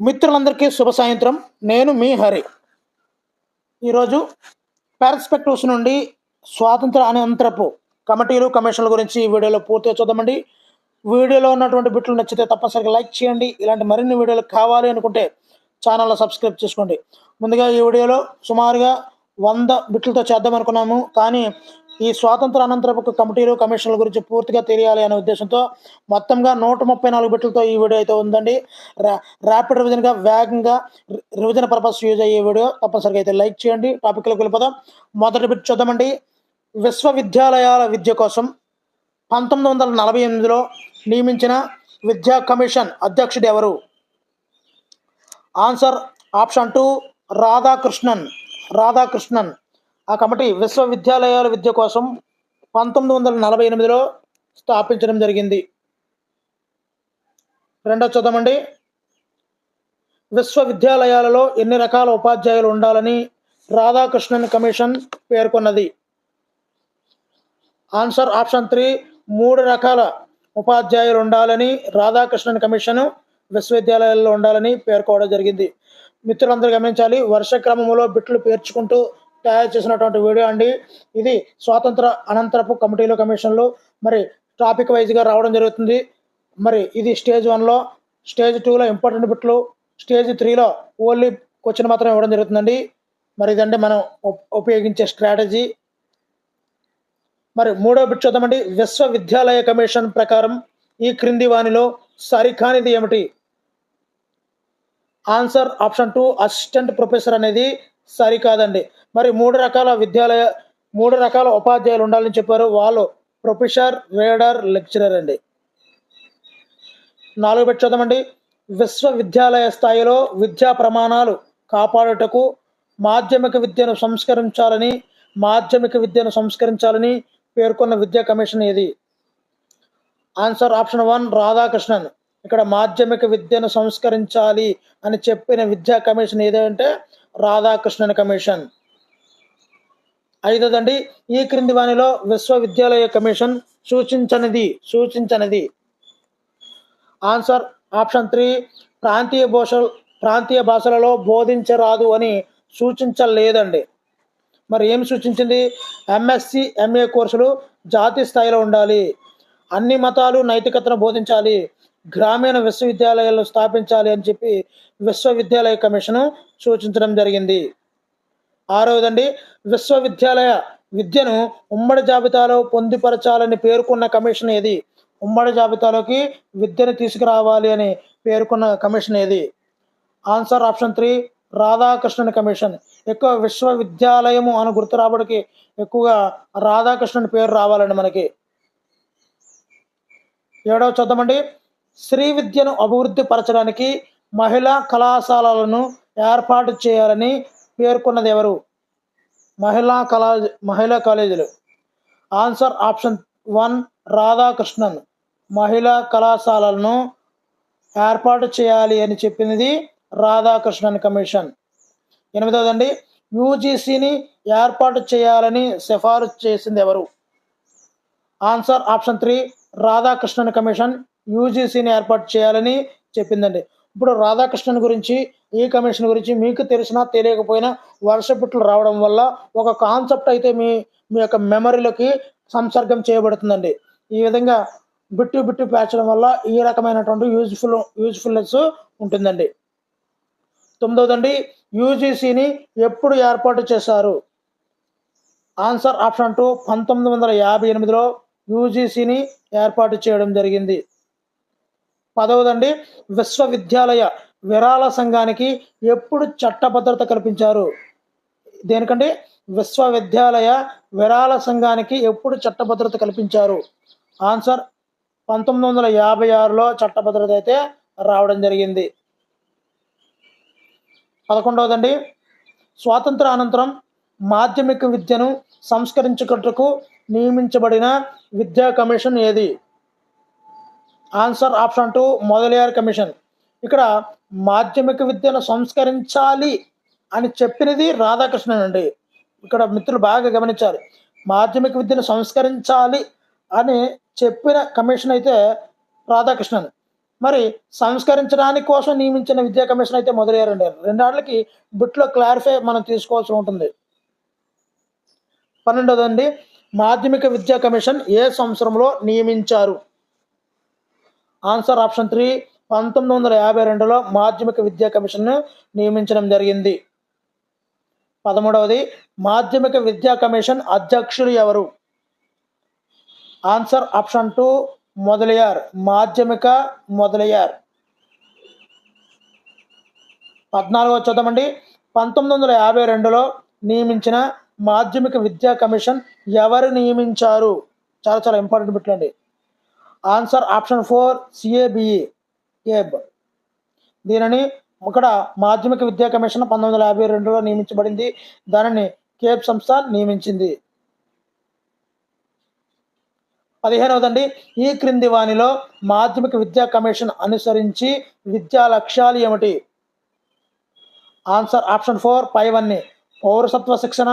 మిత్రులందరికీ శుభ సాయంత్రం. నేను మీ హరి. ఈరోజు పెర్స్పెక్టివ్స్ నుండి స్వాతంత్ర అనంతరపు కమిటీలు, కమిషన్ల గురించి ఈ వీడియోలో పూర్తిగా చూద్దామండి. వీడియోలో ఉన్నటువంటి బిట్లు నచ్చితే తప్పనిసరిగా లైక్ చేయండి. ఇలాంటి మరిన్ని వీడియోలు కావాలి అనుకుంటే ఛానల్ని సబ్స్క్రైబ్ చేసుకోండి. ముందుగా ఈ వీడియోలో సుమారుగా 100 బిట్లతో చేద్దాం అనుకున్నాము. కానీ ఈ స్వాతంత్ర అనంతరపు కమిటీలు, కమిషన్ల గురించి పూర్తిగా తెలియాలి అనే ఉద్దేశంతో మొత్తంగా 134 బిట్లతో ఈ వీడియో అయితే ఉందండి. ర్యాపిడ్ రివిజన్గా వేగంగా రివిజన్ పర్పస్ యూజ్ అయ్యే వీడియో. తప్పనిసరిగా అయితే లైక్ చేయండి. టాపిక్లోకి వెళ్ళిపోదాం. మొదటి బిట్ చూద్దామండి. విశ్వవిద్యాలయాల విద్య కోసం 1948లో నియమించిన విద్యా కమిషన్ అధ్యక్షుడు ఎవరు? Answer option 2 Radhakrishnan. ఆ కమిటీ విశ్వవిద్యాలయాల విద్య కోసం 1948లో స్థాపించడం జరిగింది. రెండో చూద్దామండి. విశ్వవిద్యాలయాలలో ఎన్ని రకాల ఉపాధ్యాయులు ఉండాలని రాధాకృష్ణన్ కమిషన్ పేర్కొన్నది? ఆన్సర్ ఆప్షన్ 3 3 రకాల ఉపాధ్యాయులు ఉండాలని రాధాకృష్ణన్ కమిషన్ విశ్వవిద్యాలయాల్లో ఉండాలని పేర్కోవడం జరిగింది. మిత్రులందరూ గమనించాలి, వరుస క్రమంలో బిట్లు పేర్చుకుంటూ తయారు చేసినటువంటి వీడియో అండి ఇది. స్వాతంత్ర అనంతరపు కమిటీలు, కమిషన్లు మరి టాపిక్ వైజ్గా రావడం జరుగుతుంది. మరి ఇది స్టేజ్ 1లో, స్టేజ్ 2లో ఇంపార్టెంట్ బిట్లు, స్టేజ్ 3లో ఓన్లీ క్వశ్చన్ మాత్రం ఇవ్వడం జరుగుతుందండి. మరి ఇదండి మనం ఉపయోగించే స్ట్రాటజీ. మరి మూడో బిట్ చూద్దామండి. విశ్వవిద్యాలయ కమిషన్ ప్రకారం ఈ క్రింది వానిలో సరికానిది ఏమిటి? ఆన్సర్ ఆప్షన్ 2 అసిస్టెంట్ ప్రొఫెసర్ అనేది సరికాదండి. మరి 3 రకాల ఉపాధ్యాయులు ఉండాలని చెప్పారు. వాళ్ళు ప్రొఫెసర్, రీడర్, లెక్చరర్ అండి. 4 బిట్ చూద్దామండి. విశ్వవిద్యాలయ స్థాయిలో విద్యా ప్రమాణాలు కాపాడుటకు మాధ్యమిక విద్యను సంస్కరించాలని పేర్కొన్న విద్యా కమిషన్ ఏది? Answer option 1 Radhakrishnan. ఇక్కడ మాధ్యమిక విద్యను సంస్కరించాలి అని చెప్పిన విద్యా కమిషన్ ఏదంటే రాధాకృష్ణన్ కమిషన్. 5దండి. ఈ క్రింది వానిలో విశ్వవిద్యాలయ కమిషన్ సూచించనిది? ఆన్సర్ ఆప్షన్ 3 ప్రాంతీయ భాషలలో బోధించరాదు అని సూచించలేదండి. మరి ఏం సూచించింది? MSc, MA కోర్సులు జాతీయ స్థాయిలో ఉండాలి, అన్ని మతాలు నైతికతను బోధించాలి, గ్రామీణ విశ్వవిద్యాలయాలు స్థాపించాలి అని చెప్పి విశ్వవిద్యాలయ కమిషను సూచించడం జరిగింది. 6వదండి. విశ్వవిద్యాలయ విద్యను ఉమ్మడి జాబితాలో పొందుపరచాలని పేర్కొన్న కమిషన్ ఏది? ఉమ్మడి జాబితాలోకి విద్యను తీసుకురావాలి అని పేర్కొన్న కమిషన్ ఏది? Answer option 3 Radhakrishnan commission. ఎక్కువ విశ్వవిద్యాలయము అని గుర్తు రావడానికి ఎక్కువగా రాధాకృష్ణన్ పేరు రావాలండి మనకి. 7వ చూద్దామండి. స్త్రీ విద్యను అభివృద్ధి పరచడానికి మహిళా కళాశాలలను ఏర్పాటు చేయాలని పేర్కొన్నది ఎవరు? మహిళా కాలేజీలు. Answer option 1 Radhakrishnan. మహిళా కళాశాలలను ఏర్పాటు చేయాలి అని చెప్పింది రాధాకృష్ణన్ కమిషన్. 8వదండి. UGCని ఏర్పాటు చేయాలని సిఫారసు చేసింది ఎవరు? ఆన్సర్ ఆప్షన్ 3 రాధాకృష్ణన్ కమిషన్ UGCని ఏర్పాటు చేయాలని చెప్పిందండి. ఇప్పుడు రాధాకృష్ణన్ గురించి, ఈ కమిషన్ గురించి మీకు తెలిసినా తెలియకపోయినా వరుస బిట్లు రావడం వల్ల ఒక కాన్సెప్ట్ అయితే మీ యొక్క మెమరీలోకి సంసర్గం చేయబడుతుందండి. ఈ విధంగా బిట్టు పేర్చడం వల్ల ఈ రకమైనటువంటి యూజ్ఫుల్నెస్ ఉంటుందండి. 9వదండి. UGCని ఎప్పుడు ఏర్పాటు చేశారు? ఆన్సర్ ఆప్షన్ 2 1958లో UGCని ఏర్పాటు చేయడం జరిగింది. 10వదండి. విశ్వవిద్యాలయ విరాళ సంఘానికి ఎప్పుడు చట్టభద్రత కల్పించారు? దేనికంటే విశ్వవిద్యాలయ విరాళ సంఘానికి ఎప్పుడు చట్టభద్రత కల్పించారు? ఆన్సర్ 1956లో చట్టభద్రత అయితే రావడం జరిగింది. 11వదండి. స్వాతంత్ర అనంతరం మాధ్యమిక విద్యను సంస్కరించుటకు నియమించబడిన విద్యా కమిషన్ ఏది? Answer option 2 Mudaliar commission. ఇక్కడ మాధ్యమిక విద్యను సంస్కరించాలి అని చెప్పినది రాధాకృష్ణన్ అండి. ఇక్కడ మిత్రులు బాగా గమనించాలి. మాధ్యమిక విద్యను సంస్కరించాలి అని చెప్పిన కమిషన్ అయితే రాధాకృష్ణన్. మరి సంస్కరించడానికి కోసం నియమించిన విద్యా కమిషన్ అయితే మొదలయ్యారండి. రెండాళ్ళకి బిట్లో క్లారిఫై మనం తీసుకోవాల్సి ఉంటుంది. 12దండి, మాధ్యమిక విద్యా కమిషన్ ఏ సంవత్సరంలో నియమించారు? ఆన్సర్ ఆప్షన్ 3, 1952లో మాధ్యమిక విద్యా కమిషన్ను నియమించడం జరిగింది. 13వది, మాధ్యమిక విద్యా కమిషన్ అధ్యక్షులు ఎవరు? ఆన్సర్ ఆప్షన్ 2, మొదలయార్, మాధ్యమిక మొదలయార్. 14వ చూద్దామండి, 1952లో నియమించిన మాధ్యమిక విద్యా కమిషన్ ఎవరు నియమించారు? చాలా చాలా ఇంపార్టెంట్ బిట్లు అండి. Answer option 4, CABE, cab. దీనిని ఇక్కడ మాధ్యమిక విద్యా కమిషన్ 1952లో నియమించబడింది. దానిని కేబ్ సంస్థ నియమించింది. 15వదండి, ఈ క్రింది వానిలో మాధ్యమిక విద్యా కమిషన్ అనుసరించి విద్యా లక్ష్యాలు ఏమిటి? ఆన్సర్ ఆప్షన్ 4, పైవన్నీ. పౌరసత్వ శిక్షణ,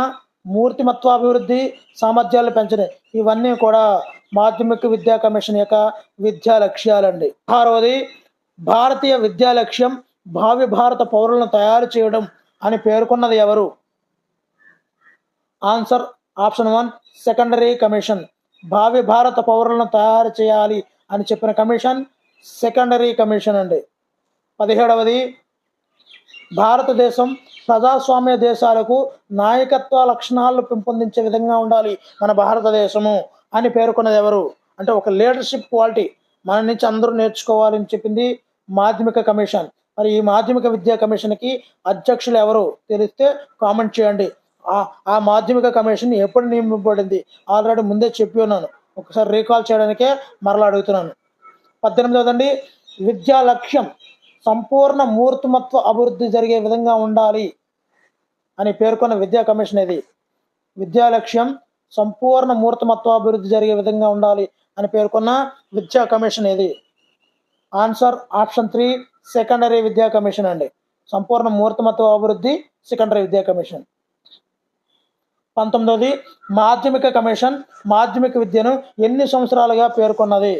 మూర్తిమత్వాభివృద్ధి, సామర్థ్యాలు పెంచడం, ఇవన్నీ కూడా మాధ్యమిక విద్యా కమిషన్ యొక్క విద్యా లక్ష్యాలండి. 16వది, భారతీయ విద్యా లక్ష్యం భావి భారత పౌరులను తయారు చేయడం అని పేర్కొన్నది ఎవరు? Answer option 1, secondary commission. భావి భారత పౌరులను తయారు చేయాలి అని చెప్పిన కమిషన్ సెకండరీ కమిషన్ అండి. 17వది, భారతదేశం ప్రజాస్వామ్య దేశాలకు నాయకత్వ లక్షణాలను పెంపొందించే విధంగా ఉండాలి మన భారతదేశము అని పేర్కొన్నది ఎవరు? అంటే ఒక లీడర్షిప్ క్వాలిటీ మన నుంచి అందరూ నేర్చుకోవాలని చెప్పింది మాధ్యమిక కమిషన్. మరి ఈ మాధ్యమిక విద్యా కమిషన్కి అధ్యక్షులు ఎవరు తెలిస్తే కామెంట్ చేయండి. ఆ మాధ్యమిక కమిషన్ ఎప్పుడు నియమింపబడింది ఆల్రెడీ ముందే చెప్పి ఉన్నాను, ఒకసారి రీకాల్ చేయడానికే మరలా అడుగుతున్నాను. 18వదండి, విద్యా లక్ష్యం సంపూర్ణ మూర్తిమత్వ అభివృద్ధి జరిగే విధంగా ఉండాలి అని పేర్కొన్న విద్యా కమిషన్ ఇది. విద్యా లక్ష్యం సంపూర్ణ మూర్తిమత్వ అభివృద్ధి జరిగే విధంగా ఉండాలి అని పేర్కొన్న విద్యా కమిషన్ ఇది. ఆన్సర్ ఆప్షన్ 3, సెకండరీ విద్యా కమిషన్ అండి. సంపూర్ణ మూర్తిమత్వ అభివృద్ధి సెకండరీ విద్యా కమిషన్. 19వది, మాధ్యమిక కమిషన్ మాధ్యమిక విద్యను ఎన్ని సంవత్సరాలుగా పేర్కొన్నది?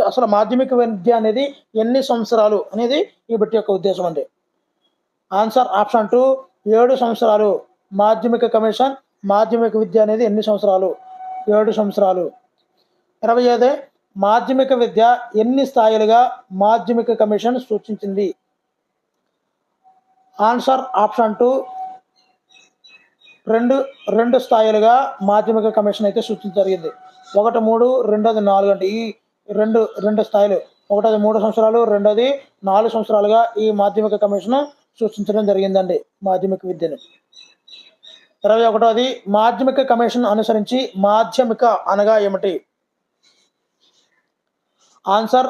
అసలు మాధ్యమిక విద్య అనేది ఎన్ని సంవత్సరాలు అనేది ఈ బిట్ యొక్క ఉద్దేశం అండి. ఆన్సర్ ఆప్షన్ 2, 7 సంవత్సరాలు. మాధ్యమిక కమిషన్ మాధ్యమిక విద్య అనేది ఎన్ని సంవత్సరాలు? 7 సంవత్సరాలు. 25, మాధ్యమిక విద్య ఎన్ని స్థాయిలుగా మాధ్యమిక కమిషన్ సూచించింది? ఆన్సర్ ఆప్షన్ 2, రెండు స్థాయిలుగా మాధ్యమిక కమిషన్ అయితే సూచించడం జరిగింది. 1, 3, 2ది 4 అంటే ఈ రెండు స్థాయిలు, 1ది 3 సంవత్సరాలు, 2ది 4 సంవత్సరాలుగా ఈ మాధ్యమిక కమిషన్ సూచించడం జరిగిందండి మాధ్యమిక విద్యను. 21వది, మాధ్యమిక కమిషన్ అనుసరించి మాధ్యమిక అనగా ఏమిటి? ఆన్సర్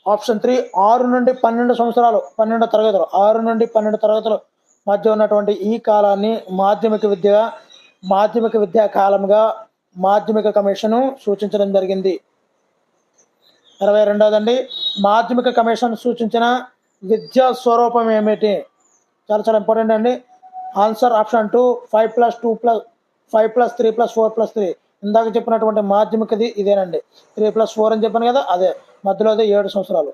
ఆప్షన్ 3, 6 నుండి 12 సంవత్సరాలు, 12 తరగతులు, 6 నుండి 12 తరగతులు మధ్య ఉన్నటువంటి ఈ కాలాన్ని మాధ్యమిక విద్యా కాలంగా మాధ్యమిక కమిషను సూచించడం జరిగింది. 22వదండి, మాధ్యమిక కమిషన్ సూచించిన విద్యా స్వరూపం ఏమిటి? చాలా చాలా ఇంపార్టెంట్ అండి. Answer option 2, 5+2+5+3+4+3. ఇందాక చెప్పినటువంటి మాధ్యమికది ఇదేనండి. 3+4 అని చెప్పాను కదా, అదే మధ్యలోది 7 సంవత్సరాలు.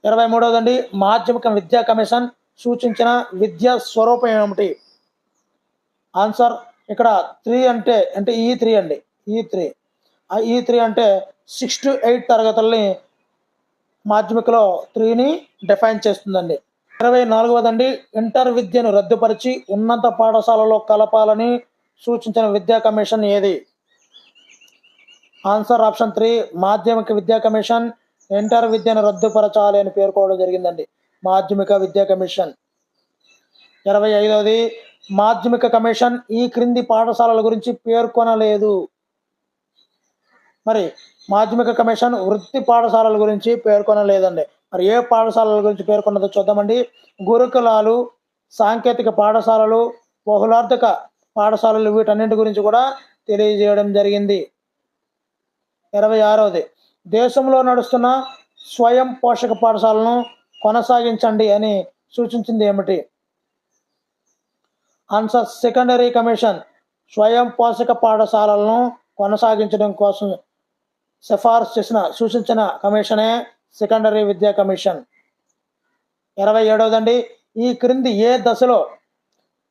23వదండి, మాధ్యమిక విద్యా కమిషన్ సూచించిన విద్యా స్వరూపం ఏమిటి? ఆన్సర్ ఇక్కడ 3 అంటే E3 అండి. E3 అంటే 6 to 8 తరగతుల్ని మాధ్యమికలో 3ని డిఫైన్ చేస్తుందండి. 24వదండి, ఇంటర్ విద్యను రద్దుపరిచి ఉన్నత పాఠశాలలో కలపాలని సూచించిన విద్యా కమిషన్ ఏది? ఆన్సర్ ఆప్షన్ 3, మాధ్యమిక విద్యా కమిషన్ ఇంటర్ విద్యను రద్దుపరచాలి అని పేర్కోవడం జరిగిందండి మాధ్యమిక విద్యా కమిషన్. 25వది, మాధ్యమిక కమిషన్ ఈ క్రింది పాఠశాలల గురించి పేర్కొనలేదు. మరి మాధ్యమిక కమిషన్ వృత్తి పాఠశాలల గురించి పేర్కొనలేదండి. మరి ఏ పాఠశాలల గురించి పేర్కొన్నదో చూద్దామండి. గురుకులాలు, సాంకేతిక పాఠశాలలు, బహుళార్థక పాఠశాలలు, వీటన్నింటి గురించి కూడా తెలియజేయడం జరిగింది. 26వది, దేశంలో నడుస్తున్న స్వయం పోషక పాఠశాలను కొనసాగించండి అని సూచించింది ఏమిటి? ఆన్సర్ సెకండరీ కమిషన్ స్వయం పోషక పాఠశాలలను కొనసాగించడం కోసం సిఫార్సు చేసిన సూచించిన కమిషనే సెకండరీ విద్యా కమిషన్. 27దండి, ఈ క్రింది ఏ దశలో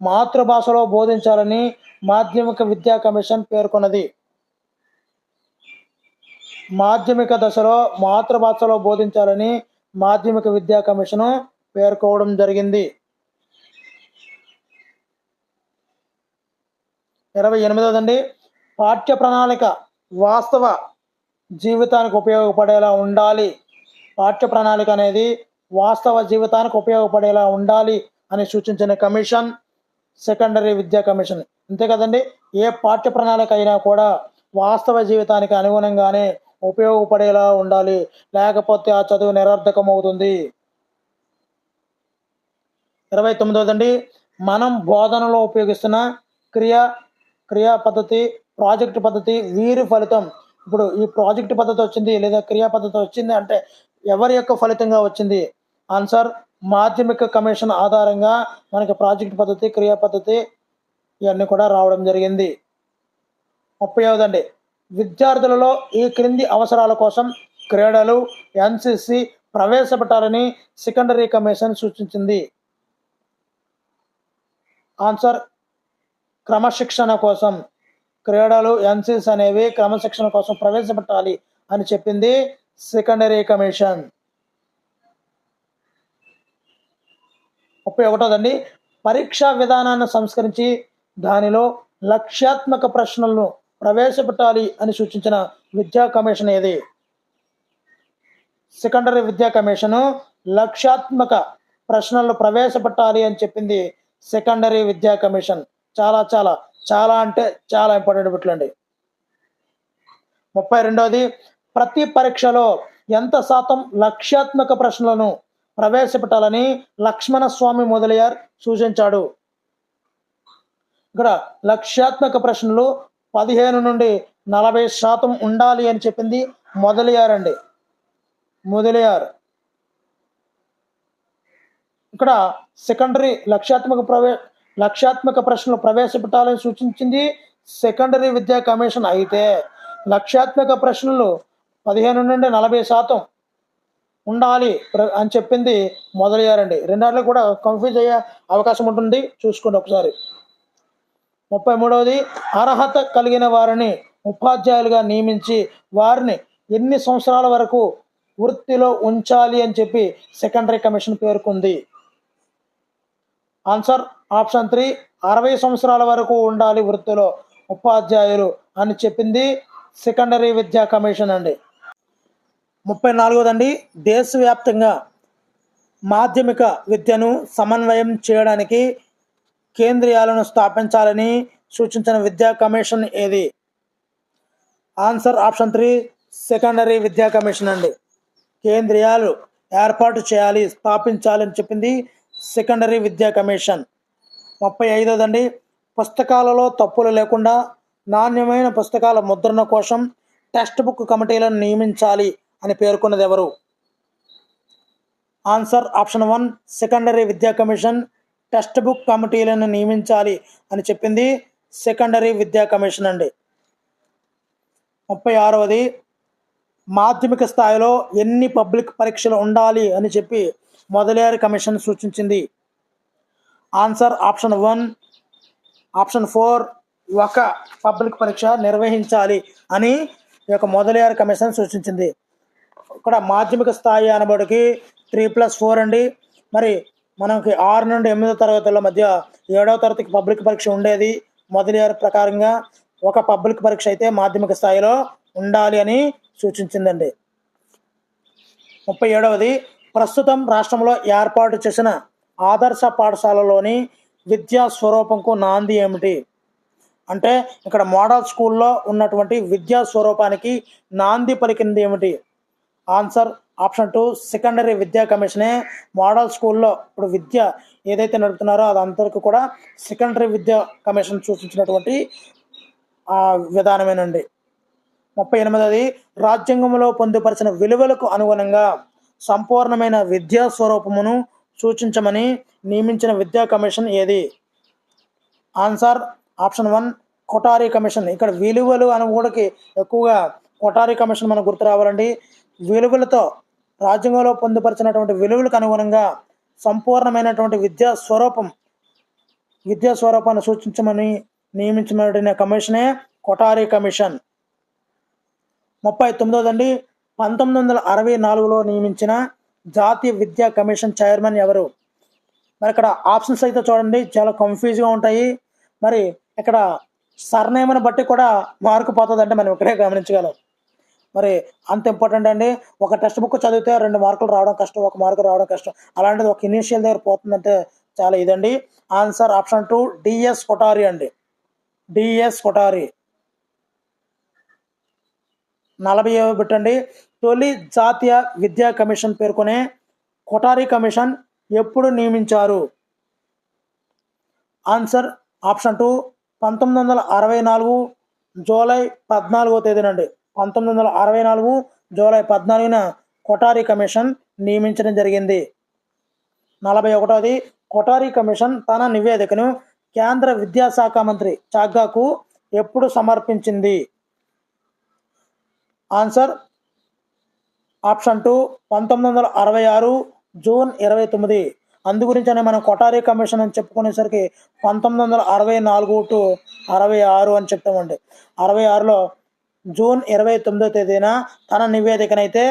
మాతృభాషలో బోధించాలని మాధ్యమిక విద్యా కమిషన్ పేర్కొన్నది? మాధ్యమిక దశలో మాతృభాషలో బోధించాలని మాధ్యమిక విద్యా కమిషను పేర్కోవడం జరిగింది. 28దండి, పాఠ్య ప్రణాళిక వాస్తవ జీవితానికి ఉపయోగపడేలా ఉండాలి. పాఠ్య ప్రణాళిక అనేది వాస్తవ జీవితానికి ఉపయోగపడేలా ఉండాలి అని సూచించిన కమిషన్ సెకండరీ విద్యా కమిషన్. అంతే కదండి, ఏ పాఠ్య ప్రణాళిక అయినా కూడా వాస్తవ జీవితానికి అనుగుణంగానే ఉపయోగపడేలా ఉండాలి, లేకపోతే ఆ చదువు నిరర్థకం అవుతుంది. 29దండి, మనం బోధనలో ఉపయోగిస్తున్న క్రియా పద్ధతి, ప్రాజెక్ట్ పద్ధతి, వీరి ఫలితం. ఇప్పుడు ఈ ప్రాజెక్ట్ పద్ధతి వచ్చింది లేదా క్రియా పద్ధతి వచ్చింది అంటే ఎవరి యొక్క ఫలితంగా వచ్చింది? ఆన్సర్ మాధ్యమిక కమిషన్ ఆధారంగా మనకి ప్రాజెక్ట్ పద్ధతి, క్రియా పద్ధతి ఇవన్నీ కూడా రావడం జరిగింది. 30దండి, విద్యార్థులలో ఈ క్రింది అవసరాల కోసం క్రీడలు, ఎన్సిసి ప్రవేశపెట్టాలని సెకండరీ కమిషన్ సూచించింది. ఆన్సర్ క్రమశిక్షణ కోసం. క్రీడలు, ఎన్సిసి అనేవి క్రమశిక్షణ కోసం ప్రవేశపెట్టాలి అని చెప్పింది సెకండరీ కమిషన్. 31దండి, పరీక్షా విధానాన్ని సంస్కరించి దానిలో లక్ష్యాత్మక ప్రశ్నలను ప్రవేశపెట్టాలి అని సూచించిన విద్యా కమిషన్ ఏది? సెకండరీ విద్యా కమిషను లక్ష్యాత్మక ప్రశ్నలను ప్రవేశపెట్టాలి అని చెప్పింది సెకండరీ విద్యా కమిషన్. చాలా చాలా చాలా అంటే చాలా ఇంపార్టెంట్ బిట్లండి. 32ది, ప్రతి పరీక్షలో ఎంత శాతం లక్ష్యాత్మక ప్రశ్నలను ప్రవేశపెట్టాలని లక్ష్మణస్వామి మొదలయ్యార్ సూచించాడు? ఇక్కడ లక్ష్యాత్మక ప్రశ్నలు 15 నుండి 40% ఉండాలి అని చెప్పింది మొదలయ్యార్ అండి. ఇక్కడ సెకండరీ లక్ష్యాత్మక ప్రశ్నలు ప్రవేశపెట్టాలని సూచించింది సెకండరీ విద్యా కమిషన్. అయితే లక్ష్యాత్మక ప్రశ్నలు 15 నుండి 40% ఉండాలి అని చెప్పింది మొదలయ్యారండి. రెండాళ్ళు కూడా కన్ఫ్యూజ్ అయ్యే అవకాశం ఉంటుంది, చూసుకోండి ఒకసారి. 33ది, అర్హత కలిగిన వారిని ఉపాధ్యాయులుగా నియమించి వారిని ఎన్ని సంవత్సరాల వరకు వృత్తిలో ఉంచాలి అని చెప్పి సెకండరీ కమిషన్ పేర్కొంది? ఆన్సర్ ఆప్షన్ 3, 60 సంవత్సరాల వరకు ఉండాలి వృత్తిలో ఉపాధ్యాయులు అని చెప్పింది సెకండరీ విద్యా కమిషన్ అండి. 34దండి, దేశవ్యాప్తంగా మాధ్యమిక విద్యను సమన్వయం చేయడానికి కేంద్రీయాలను స్థాపించాలని సూచించిన విద్యా కమిషన్ ఏది? ఆన్సర్ ఆప్షన్ 3, సెకండరీ విద్యా కమిషన్ అండి. కేంద్రీయాలు ఏర్పాటు చేయాలి, స్థాపించాలి అని చెప్పింది సెకండరీ విద్యా కమిషన్. 35దండి, పుస్తకాలలో తప్పులు లేకుండా నాణ్యమైన పుస్తకాల ముద్రణ కోసం టెక్స్ట్ బుక్ కమిటీలను నియమించాలి అని పేర్కొన్నది ఎవరు? ఆన్సర్ ఆప్షన్ 1, సెకండరీ విద్యా కమిషన్ టెక్స్ట్ బుక్ కమిటీలను నియమించాలి అని చెప్పింది సెకండరీ విద్యా కమిషన్ అండి. 36ది, మాధ్యమిక స్థాయిలో ఎన్ని పబ్లిక్ పరీక్షలు ఉండాలి అని చెప్పి మొదలయ్యారు కమిషన్ సూచించింది? ఆన్సర్ ఆప్షన్ 1, ఆప్షన్ 4, ఒక పబ్లిక్ పరీక్ష నిర్వహించాలి అని ఈ యొక్క మొదలయ్యారు కమిషన్ సూచించింది. ఇక్కడ మాధ్యమిక స్థాయి అనబడికి 3+4 అండి. మరి మనకి 6 నుండి 8వ తరగతుల మధ్య 7వ తరగతికి పబ్లిక్ పరీక్ష ఉండేది. మొదలయ్యారు ప్రకారంగా ఒక పబ్లిక్ పరీక్ష అయితే మాధ్యమిక స్థాయిలో ఉండాలి అని సూచించిందండి. 37ది, ప్రస్తుతం రాష్ట్రంలో ఏర్పాటు చేసిన ఆదర్శ పాఠశాలలోని విద్యా స్వరూపంకు నాంది ఏమిటి? అంటే ఇక్కడ మోడల్ స్కూల్లో ఉన్నటువంటి విద్యా స్వరూపానికి నాంది పలికింది ఏమిటి? ఆన్సర్ ఆప్షన్ 2, సెకండరీ విద్యా కమిషనే మోడల్ స్కూల్లో ఇప్పుడు విద్య ఏదైతే నడుపుతున్నారో అదంతవరకు కూడా సెకండరీ విద్యా కమిషన్ సూచించినటువంటి విధానమేనండి. 38ది, రాజ్యాంగంలో పొందుపరిచిన విలువలకు అనుగుణంగా సంపూర్ణమైన విద్యా స్వరూపమును సూచించమని నియమించిన విద్యా కమిషన్ ఏది? Answer option 1, Kothari commission. ఇక్కడ విలువలు అనుకోవడానికి ఎక్కువగా కొఠారి కమిషన్ మనకు గుర్తు రావాలండి. విలువలతో రాజ్యాంగంలో పొందుపరిచినటువంటి విలువలకు అనుగుణంగా సంపూర్ణమైనటువంటి విద్యా స్వరూపాన్ని సూచించమని నియమించబడిన కమిషనే కొఠారి కమిషన్. 39దండి, 1964లో నియమించిన జాతీయ విద్యా కమిషన్ చైర్మన్ ఎవరు? మరి ఇక్కడ ఆప్షన్స్ అయితే చూడండి, చాలా కన్ఫ్యూజ్గా ఉంటాయి. మరి ఇక్కడ సర్నేమ్ని బట్టి కూడా మార్కు పోతుందంటే మనం ఇక్కడే గమనించగలం. మరి అంత ఇంపార్టెంట్ అండి. ఒక టెక్స్ట్ బుక్ చదివితే 2 మార్కులు రావడం కష్టం, 1 మార్కు రావడం కష్టం. అలాంటిది ఒక ఇనీషియల్ దగ్గర పోతుందంటే చాలా ఇదండి. ఆన్సర్ ఆప్షన్ 2 డిఎస్ కొఠారి అండి. డిఎస్ కొఠారి. 40వ బిట్ అండి, తొలి జాతీయ విద్యా కమిషన్ పేర్కొనే కొఠారి కమిషన్ ఎప్పుడు నియమించారు? ఆన్సర్ ఆప్షన్ 2 1964 జూలై 14వ తేదీనండి. 1964 జూలై 14న కొఠారి కమిషన్ నియమించడం జరిగింది. 41వది, కొఠారి కమిషన్ తన నివేదికను కేంద్ర విద్యాశాఖ మంత్రి చాగ్గాకు ఎప్పుడు సమర్పించింది? Answer option 2 1966 June 29. అందు గురించనే మనం కొఠారి కమిషన్ అని చెప్పుకునేసరికి 1964 టు 66 అని చెప్తామండి. 66లో జూన్ 29వ తేదీన తన నివేదికనైతే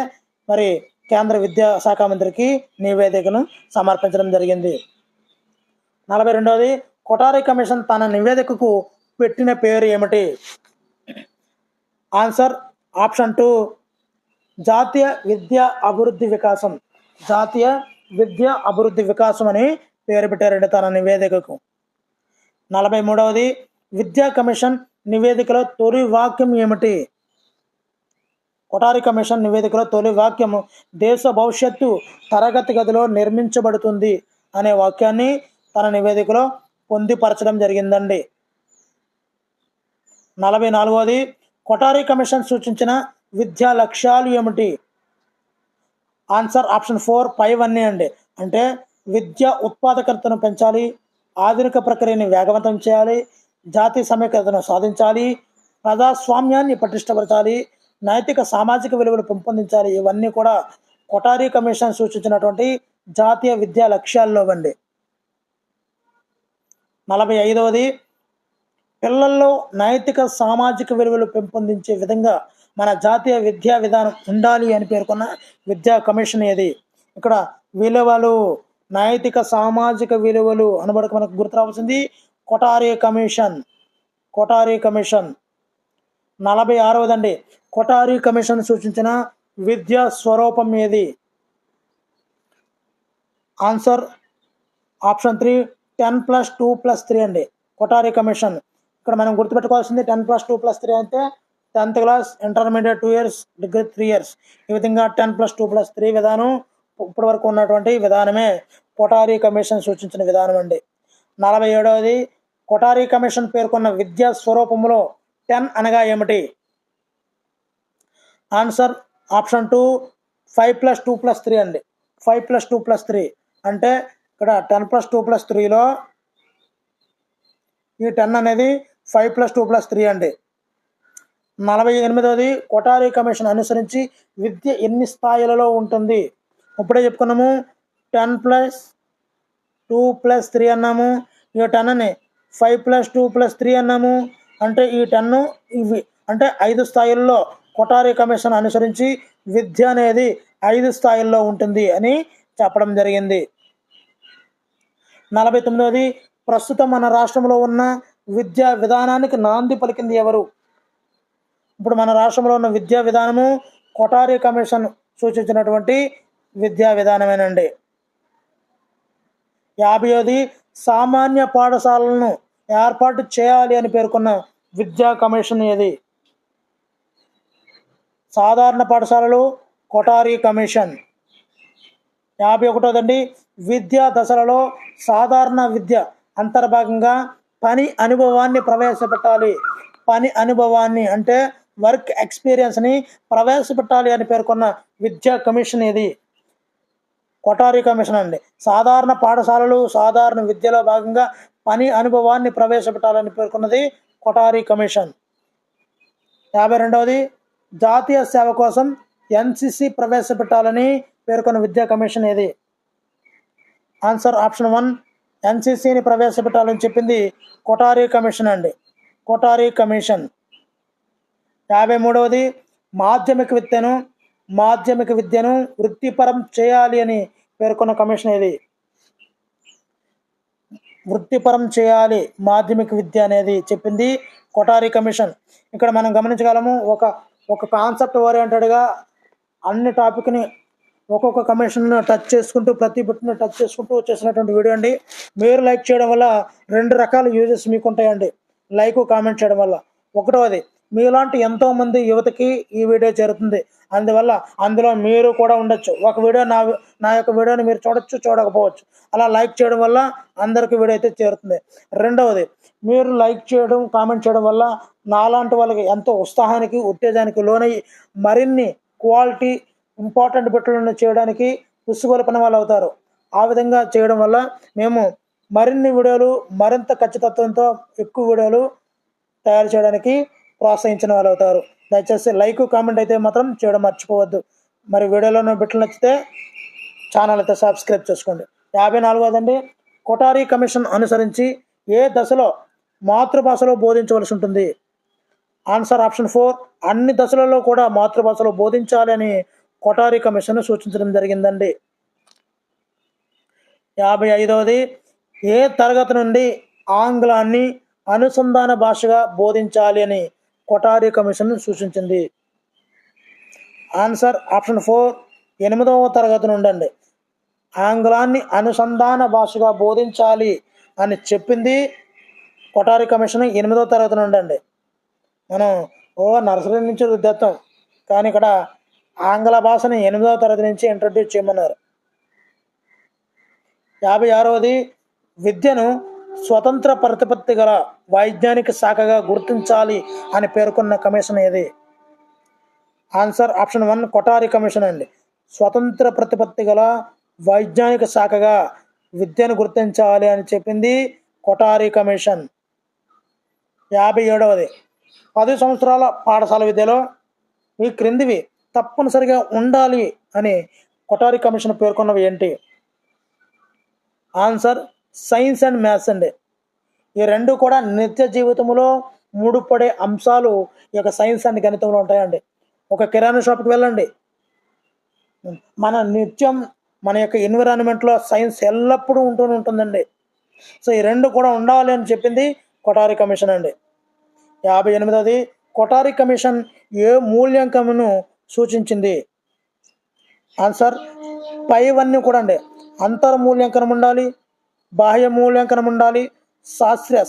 మరి కేంద్ర విద్యాశాఖ మంత్రికి నివేదికను సమర్పించడం జరిగింది. 42వది, కొఠారి కమిషన్ తన నివేదికకు పెట్టిన పేరు ఏమిటి? ఆన్సర్ ఆప్షన్ 2 జాతీయ విద్యా అభివృద్ధి వికాసం. జాతీయ విద్యా అభివృద్ధి వికాసం అని పేరు పెట్టారండి తన నివేదికకు. 43వది, విద్యా కమిషన్ నివేదికలో తొలి వాక్యం ఏమిటి? కొఠారి కమిషన్ నివేదికలో తొలి వాక్యం దేశ భవిష్యత్తు తరగతి గదిలో నిర్మించబడుతుంది అనే వాక్యాన్ని తన నివేదికలో పొందుపరచడం జరిగిందండి. 44వది, కొఠారి కమిషన్ సూచించిన విద్యా లక్ష్యాలు ఏమిటి? ఆన్సర్ ఆప్షన్ 4 పైవన్నీ అండి. అంటే విద్యా ఉత్పాదకతను పెంచాలి, ఆధునిక ప్రక్రియని వేగవంతం చేయాలి, జాతీయ సమైక్యతను సాధించాలి, ప్రజాస్వామ్యాన్ని పటిష్టపరచాలి, నైతిక సామాజిక విలువలు పెంపొందించాలి. ఇవన్నీ కూడా కొఠారి కమిషన్ సూచించినటువంటి జాతీయ విద్యా లక్ష్యాల్లో అండి. 45వది, పిల్లల్లో నైతిక సామాజిక విలువలు పెంపొందించే విధంగా మన జాతీయ విద్యా విధానం ఉండాలి అని పేర్కొన్న విద్యా కమిషన్ ఏది? ఇక్కడ విలువలు, నైతిక సామాజిక విలువలు అనబడక మనకు గుర్తు రావాల్సింది కొఠారి కమిషన్. కొఠారి కమిషన్. 46వదండి, కొఠారి కమిషన్ సూచించిన విద్యా స్వరూపం ఏది? ఆన్సర్ ఆప్షన్ 3 10+2+3 అండి. కొఠారి కమిషన్. ఇక్కడ మనం గుర్తుపెట్టుకోవాల్సింది 10+2+3 అంటే 10th class, intermediate 2 years, degree 3 years. ఈ విధంగా 10+2+3 విధానం ఇప్పటి వరకు ఉన్నటువంటి విధానమే కొఠారి కమిషన్ సూచించిన విధానం అండి. 47వది, కొఠారి కమిషన్ పేర్కొన్న విద్యా స్వరూపంలో 10 అనగా ఏమిటి? ఆన్సర్ ఆప్షన్ 2 5+2+3 అండి. 5+2+3 అంటే ఇక్కడ 10+2+3లో ఈ 10 అనేది 5+2+3 అండి. 48వది, కొఠారి కమిషన్ అనుసరించి విద్య ఎన్ని స్థాయిలలో ఉంటుంది? ఇప్పుడే చెప్పుకున్నాము 10+2+3 అన్నాము. ఈ 10ని 5+2+3 అన్నాము. అంటే ఈ 10 ఇవి అంటే 5 స్థాయిల్లో కొఠారి కమిషన్ అనుసరించి విద్య అనేది 5 స్థాయిల్లో ఉంటుంది అని చెప్పడం జరిగింది. 49వది, ప్రస్తుతం మన రాష్ట్రంలో ఉన్న విద్యా విధానానికి నాంది పలికింది ఎవరు? ఇప్పుడు మన రాష్ట్రంలో ఉన్న విద్యా విధానము కొఠారి కమిషన్ సూచించినటువంటి విద్యా విధానమేనండి. 50వది, సామాన్య పాఠశాలలను ఏర్పాటు చేయాలి అని పేర్కొన్న విద్యా కమిషన్ ఏది? సాధారణ పాఠశాలలు, కొఠారి కమిషన్. 51వదండి, విద్యా దశలలో సాధారణ విద్య అంతర్భాగంగా పని అనుభవాన్ని ప్రవేశపెట్టాలి. పని అనుభవాన్ని అంటే వర్క్ ఎక్స్పీరియన్స్ని ప్రవేశపెట్టాలి అని పేర్కొన్న విద్యా కమిషన్ ఏది? కొఠారి కమిషన్ అండి. సాధారణ పాఠశాలలు, సాధారణ విద్యలో భాగంగా పని అనుభవాన్ని ప్రవేశపెట్టాలని పేర్కొన్నది కొఠారి కమిషన్. 52వది, జాతీయ సేవ కోసం ఎన్సిసి ప్రవేశపెట్టాలని పేర్కొన్న విద్యా కమిషన్ ఏది? ఆన్సర్ ఆప్షన్ 1 ఎన్సిసిని ప్రవేశపెట్టాలని చెప్పింది కొఠారి కమిషన్ అండి. కొఠారి కమిషన్. 53వది మాధ్యమిక విద్యను వృత్తిపరం చేయాలి అని పేర్కొన్న కమిషన్ ఏది? వృత్తిపరం చేయాలి మాధ్యమిక విద్య అనేది చెప్పింది కొఠారి కమిషన్. ఇక్కడ మనం గమనించగలము, ఒక కాన్సెప్ట్ ఓరియంటెడ్గా అన్ని టాపిక్ని ఒక్కొక్క కమిషన్ టచ్ చేసుకుంటూ ప్రతి బిట్ని టచ్ చేసుకుంటూ చేసినటువంటి వీడియో అండి. మీరు లైక్ చేయడం వల్ల 2 రకాల యూజెస్ మీకు ఉంటాయండి. లైక్ కామెంట్ చేయడం వల్ల. ఒకటవది, మీలాంటి ఎంతోమంది యువతకి ఈ వీడియో చేరుతుంది. అందువల్ల అందులో మీరు కూడా ఉండొచ్చు. ఒక వీడియో నా యొక్క వీడియోని మీరు చూడొచ్చు, చూడకపోవచ్చు. అలా లైక్ చేయడం వల్ల అందరికీ వీడియో అయితే చేరుతుంది. రెండవది, మీరు లైక్ చేయడం కామెంట్ చేయడం వల్ల నాలాంటి వాళ్ళకి ఎంతో ఉత్సాహానికి ఉత్తేజానికి లోనయ్యి మరిన్ని క్వాలిటీ ఇంపార్టెంట్ బిట్లను చేయడానికి ఉసుగొల్పిన వాళ్ళు అవుతారు. ఆ విధంగా చేయడం వల్ల మేము మరిన్ని వీడియోలు మరింత ఖచ్చితత్వంతో ఎక్కువ వీడియోలు తయారు చేయడానికి ప్రోత్సహించిన వాళ్ళు అవుతారు. దయచేసి లైక్ కామెంట్ అయితే మాత్రం చేయడం మర్చిపోవద్దు. మరి వీడియోలో బిట్లు నచ్చితే ఛానల్ అయితే సబ్స్క్రైబ్ చేసుకోండి. 54వదండి, కొఠారి కమిషన్ అనుసరించి ఏ దశలో మాతృభాషలో బోధించవలసి ఉంటుంది? ఆన్సర్ ఆప్షన్ 4 అన్ని దశలలో కూడా మాతృభాషలో బోధించాలి అని కొఠారి కమిషన్ సూచించడం జరిగిందండి. 55వది, ఏ తరగతి నుండి ఆంగ్లాన్ని అనుసంధాన భాషగా బోధించాలి అని కొఠారి కమిషన్ సూచించింది? ఆన్సర్ ఆప్షన్ 4 8వ తరగతి నుండి అండి. ఆంగ్లాన్ని అనుసంధాన భాషగా బోధించాలి అని చెప్పింది కొఠారి కమిషన్ 8వ తరగతి నుండి అండి. మనం నర్సరీ నుంచి రుద్దేస్తాం, కానీ ఇక్కడ ఆంగ్ల భాషని 8వ తరగతి నుంచి ఇంట్రడ్యూస్ చేయమన్నారు. 56వది, విద్యను స్వతంత్ర ప్రతిపత్తి గల వైజ్ఞానిక శాఖగా గుర్తించాలి అని పేర్కొన్న కమిషన్ ఏది? ఆన్సర్ ఆప్షన్ 1 కొఠారి కమిషన్ అండి. స్వతంత్ర ప్రతిపత్తి గల వైజ్ఞానిక శాఖగా విద్యను గుర్తించాలి అని చెప్పింది కొఠారి కమిషన్. 57వది, 10 సంవత్సరాల పాఠశాల విద్యలో ఈ క్రిందివి తప్పనిసరిగా ఉండాలి అని కొఠారి కమిషన్ పేర్కొన్నవి ఏంటి? ఆన్సర్ సైన్స్ అండ్ మ్యాథ్స్ అండి. ఈ రెండు కూడా నిత్య జీవితంలో ముడిపడే అంశాలు ఈ యొక్క సైన్స్ అండ్ గణితంలో ఉంటాయండి. ఒక కిరాణా షాప్కి వెళ్ళండి, మన యొక్క ఎన్విరాన్మెంట్లో సైన్స్ ఎల్లప్పుడూ ఉంటుందండి. సో ఈ రెండు కూడా ఉండాలి అని చెప్పింది కొఠారి కమిషన్ అండి. 58వది, కొఠారి కమిషన్ ఏ మూల్యాంకనమును సూచించింది? ఆన్సర్ పైవన్నీ కూడా అండి. అంతర్మూల్యాంకనం ఉండాలి, బాహ్య మూల్యాంకనం ఉండాలి,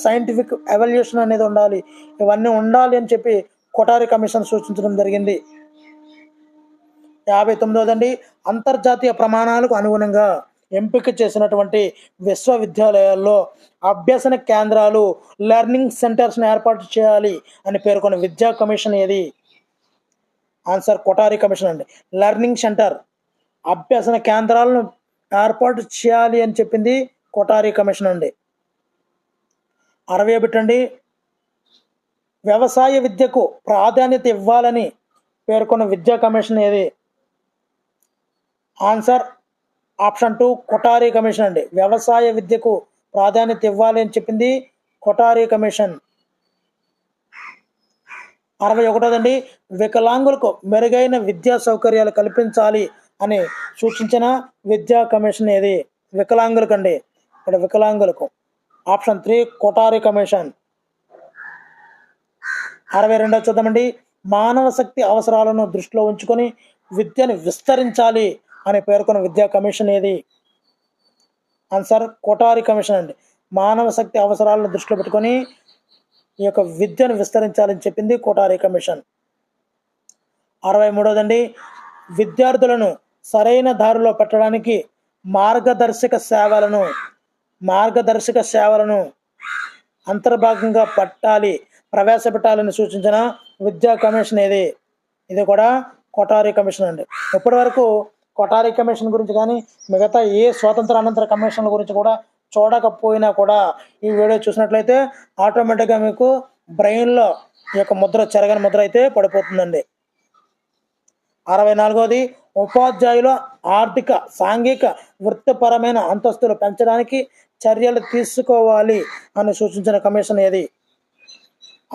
సైంటిఫిక్ ఎవాల్యుయేషన్ అనేది ఉండాలి. ఇవన్నీ ఉండాలి అని చెప్పి కొఠారి కమిషన్ సూచించడం జరిగింది. 59వదండి, అంతర్జాతీయ ప్రమాణాలకు అనుగుణంగా ఎంపిక చేసినటువంటి విశ్వవిద్యాలయాల్లో అభ్యసన కేంద్రాలు లెర్నింగ్ సెంటర్స్ని ఏర్పాటు చేయాలి అని పేర్కొన్న విద్యా కమిషన్ ఏది? ఆన్సర్ కొఠారి కమిషన్ అండి. లెర్నింగ్ సెంటర్ అభ్యసన కేంద్రాలను ఏర్పాటు చేయాలి అని చెప్పింది కొఠారి కమిషన్ అండి. 60 బిట్టండి, వ్యవసాయ విద్యకు ప్రాధాన్యత ఇవ్వాలని పేర్కొన్న విద్యా కమిషన్ ఏది? ఆన్సర్ ఆప్షన్ 2 కొఠారి కమిషన్ అండి. వ్యవసాయ విద్యకు ప్రాధాన్యత ఇవ్వాలి అని చెప్పింది కొఠారి కమిషన్. 61వదండి, వికలాంగులకు మెరుగైన విద్యా సౌకర్యాలు కల్పించాలి అని సూచించిన విద్యా కమిషన్ ఏది? వికలాంగులకు అండి. ఇక్కడ వికలాంగులకు ఆప్షన్ 3 కొఠారి కమిషన్. 62వ చూద్దామండి, మానవ శక్తి అవసరాలను దృష్టిలో ఉంచుకొని విద్యను విస్తరించాలి అని పేర్కొన్న విద్యా కమిషన్ ఏది? ఆన్సర్ కొఠారి కమిషన్ అండి. మానవ శక్తి అవసరాలను దృష్టిలో పెట్టుకొని ఈ యొక్క విద్యను విస్తరించాలని చెప్పింది కొఠారి కమిషన్. 63వదండి, విద్యార్థులను సరైన దారిలో పెట్టడానికి మార్గదర్శక సేవలను అంతర్భాగంగా ప్రవేశపెట్టాలని సూచించిన విద్యా కమిషన్ ఏది? ఇది కూడా కొఠారి కమిషన్ అండి. ఇప్పటి వరకు కొఠారి కమిషన్ గురించి కానీ మిగతా ఏ స్వాతంత్ర అనంతర కమిషన్ల గురించి కూడా చూడకపోయినా కూడా ఈ వీడియో చూసినట్లయితే ఆటోమేటిక్గా మీకు బ్రెయిన్లో ఈ యొక్క చెరగని ముద్ర అయితే పడిపోతుందండి. 64వది ఉపాధ్యాయుల ఆర్థిక సాంఘిక వృత్తిపరమైన అంతస్తులు పెంచడానికి చర్యలు తీసుకోవాలి అని సూచించిన కమిషన్ ఏది?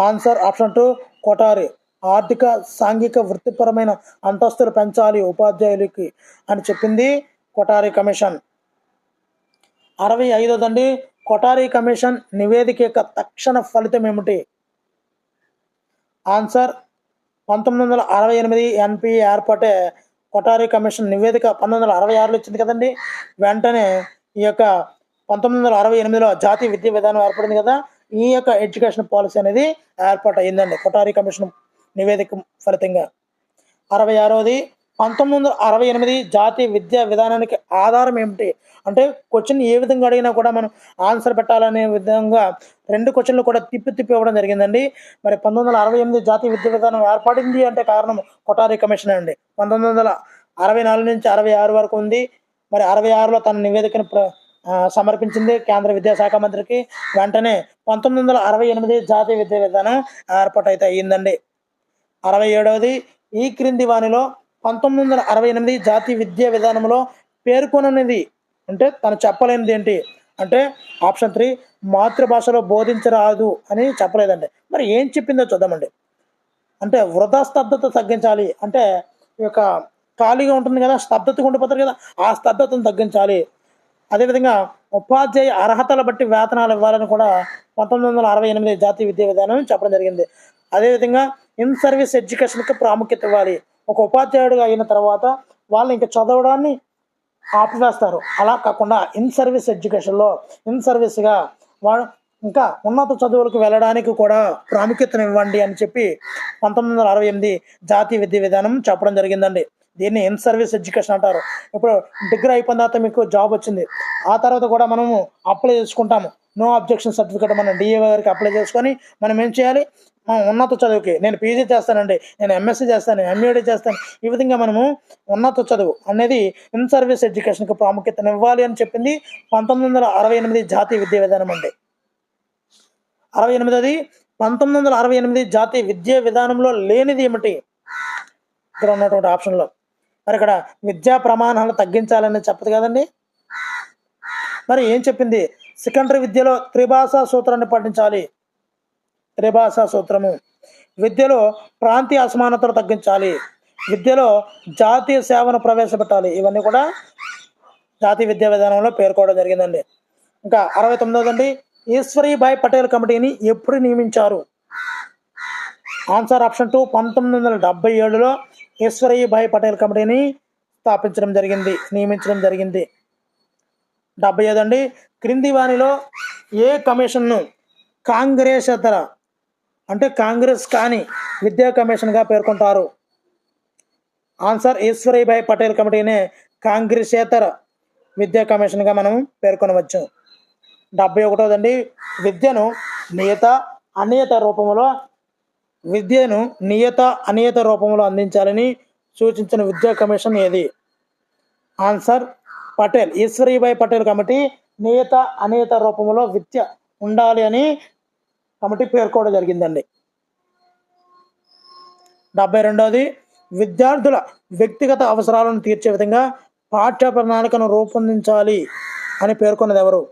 Answer option 2 Kothari. ఆర్థిక సాంఘిక వృత్తిపరమైన అంతస్తులు పెంచాలి ఉపాధ్యాయులకి అని చెప్పింది కొఠారి కమిషన్. 65వదండి కొఠారి కమిషన్ నివేదిక యొక్క తక్షణ ఫలితం ఏమిటి? ఆన్సర్ 1968 ఎన్పి ఏర్పాటే కొఠారి కమిషన్ నివేదిక 1966లో ఇచ్చింది కదండి. వెంటనే ఈ యొక్క 1968లో జాతీయ విద్యా విధానం ఏర్పడింది కదా, ఈ యొక్క ఎడ్యుకేషన్ పాలసీ అనేది ఏర్పాటు అయ్యిందండి కొఠారి కమిషన్ నివేదిక ఫలితంగా. 66వది 1968 జాతీయ విద్యా విధానానికి ఆధారం ఏమిటి? అంటే క్వశ్చన్ ఏ విధంగా అడిగినా కూడా మనం ఆన్సర్ పెట్టాలనే విధంగా 2 క్వశ్చన్లు కూడా తిప్పి ఇవ్వడం జరిగిందండి. మరి 1968 జాతీయ విద్యా విధానం ఏర్పడింది అంటే కారణం కొఠారి కమిషన్ అండి. 1964 నుంచి 66 వరకు ఉంది. మరి 66లో తన నివేదికను సమర్పించింది కేంద్ర విద్యాశాఖ మంత్రికి. వెంటనే 1968 జాతీయ విద్యా విధానం ఏర్పాటు అయితే అయ్యిందండి. 67వది ఈ క్రింది వానిలో 1968 జాతీయ విద్యా విధానంలో పేర్కొననిది అంటే తను చెప్పలేనిది ఏంటి అంటే ఆప్షన్ 3 మాతృభాషలో బోధించరాదు అని చెప్పలేదండి. మరి ఏం చెప్పిందో చూద్దామండి. అంటే వృధా స్తబ్దత తగ్గించాలి, అంటే ఈ యొక్క ఖాళీగా ఉంటుంది కదా, స్తబ్దతగా ఉండిపోతారు కదా, ఆ స్తబ్దతను తగ్గించాలి. అదేవిధంగా ఉపాధ్యాయ అర్హతల బట్టి వేతనాలు ఇవ్వాలని కూడా 1968 జాతీయ విద్యా విధానం చెప్పడం జరిగింది. అదేవిధంగా ఇన్ సర్వీస్ ఎడ్యుకేషన్కి ప్రాముఖ్యత ఇవ్వాలి. ఒక ఉపాధ్యాయుడిగా అయిన తర్వాత వాళ్ళు ఇంకా చదవడాన్ని ఆపివేస్తారు. అలా కాకుండా ఇన్ సర్వీస్ ఎడ్యుకేషన్లో ఇన్ సర్వీస్గా వాడు ఇంకా ఉన్నత చదువులకు వెళ్ళడానికి కూడా ప్రాముఖ్యతను ఇవ్వండి అని చెప్పి 1968 జాతీయ విద్యా విధానం చెప్పడం జరిగిందండి. దీన్ని ఇన్ సర్వీస్ ఎడ్యుకేషన్ అంటారు. ఇప్పుడు డిగ్రీ అయిపోయిన తర్వాత మీకు జాబ్ వచ్చింది, ఆ తర్వాత కూడా మనము అప్లై చేసుకుంటాము. నో అబ్జెక్షన్ సర్టిఫికేట్ మనం డిఏ గారికి అప్లై చేసుకొని మనం ఏం చేయాలి, ఉన్నత చదువుకి నేను పీజీ చేస్తానండి, నేను ఎంఎస్సీ చేస్తాను, ఎంఈడీ చేస్తాను, ఈ విధంగా మనము ఉన్నత చదువు అనేది ఇన్ సర్వీస్ ఎడ్యుకేషన్కి ప్రాముఖ్యతను ఇవ్వాలి అని చెప్పింది 1968 జాతీయ విద్యా విధానం అండి. 68వది 1968 జాతీయ విద్యా విధానంలో లేనిది ఏమిటి? ఇక్కడ ఉన్నటువంటి ఆప్షన్లో మరి ఇక్కడ విద్యా ప్రమాణాలు తగ్గించాలని చెప్పదు కదండి. మరి ఏం చెప్పింది? సెకండరీ విద్యలో త్రిభాషా సూత్రాన్ని పాటించాలి. త్రిభాషా సూత్రము. విద్యలో ప్రాంతీయ అసమానతలు తగ్గించాలి. విద్యలో జాతీయ సేవను ప్రవేశపెట్టాలి. ఇవన్నీ కూడా జాతీయ విద్యా విధానంలో పేర్కోవడం జరిగిందండి. ఇంకా 69వదండి ఈశ్వరీభాయ్ పటేల్ కమిటీని ఎప్పుడు నియమించారు? ఆన్సర్ ఆప్షన్ 2 1977లో ఈశ్వరీభాయ్ పటేల్ కమిటీని నియమించడం జరిగింది. 75 క్రింది వానిలో ఏ కమిషన్ను కాంగ్రెసేతర అంటే కాంగ్రెస్ కాని విద్యా కమిషన్గా పేర్కొంటారు? ఆన్సర్ ఈశ్వరీభాయ్ పటేల్ కమిటీనే కాంగ్రెసేతర విద్యా కమిషన్గా మనం పేర్కొనవచ్చు. 71 విద్యను నియత అనియత రూపంలో అందించాలని సూచించిన విద్యా కమిషన్ ఏది? ఆన్సర్ పటేల్. ఈశ్వరీభాయ్ పటేల్ కమిటీ నియత అనియత రూపంలో విద్య ఉండాలి అని కమిటీ పేర్కోవడం జరిగిందండి. 72వది విద్యార్థుల వ్యక్తిగత అవసరాలను తీర్చే విధంగా పాఠ్య ప్రణాళికను రూపొందించాలి అని పేర్కొన్నది ఎవరు?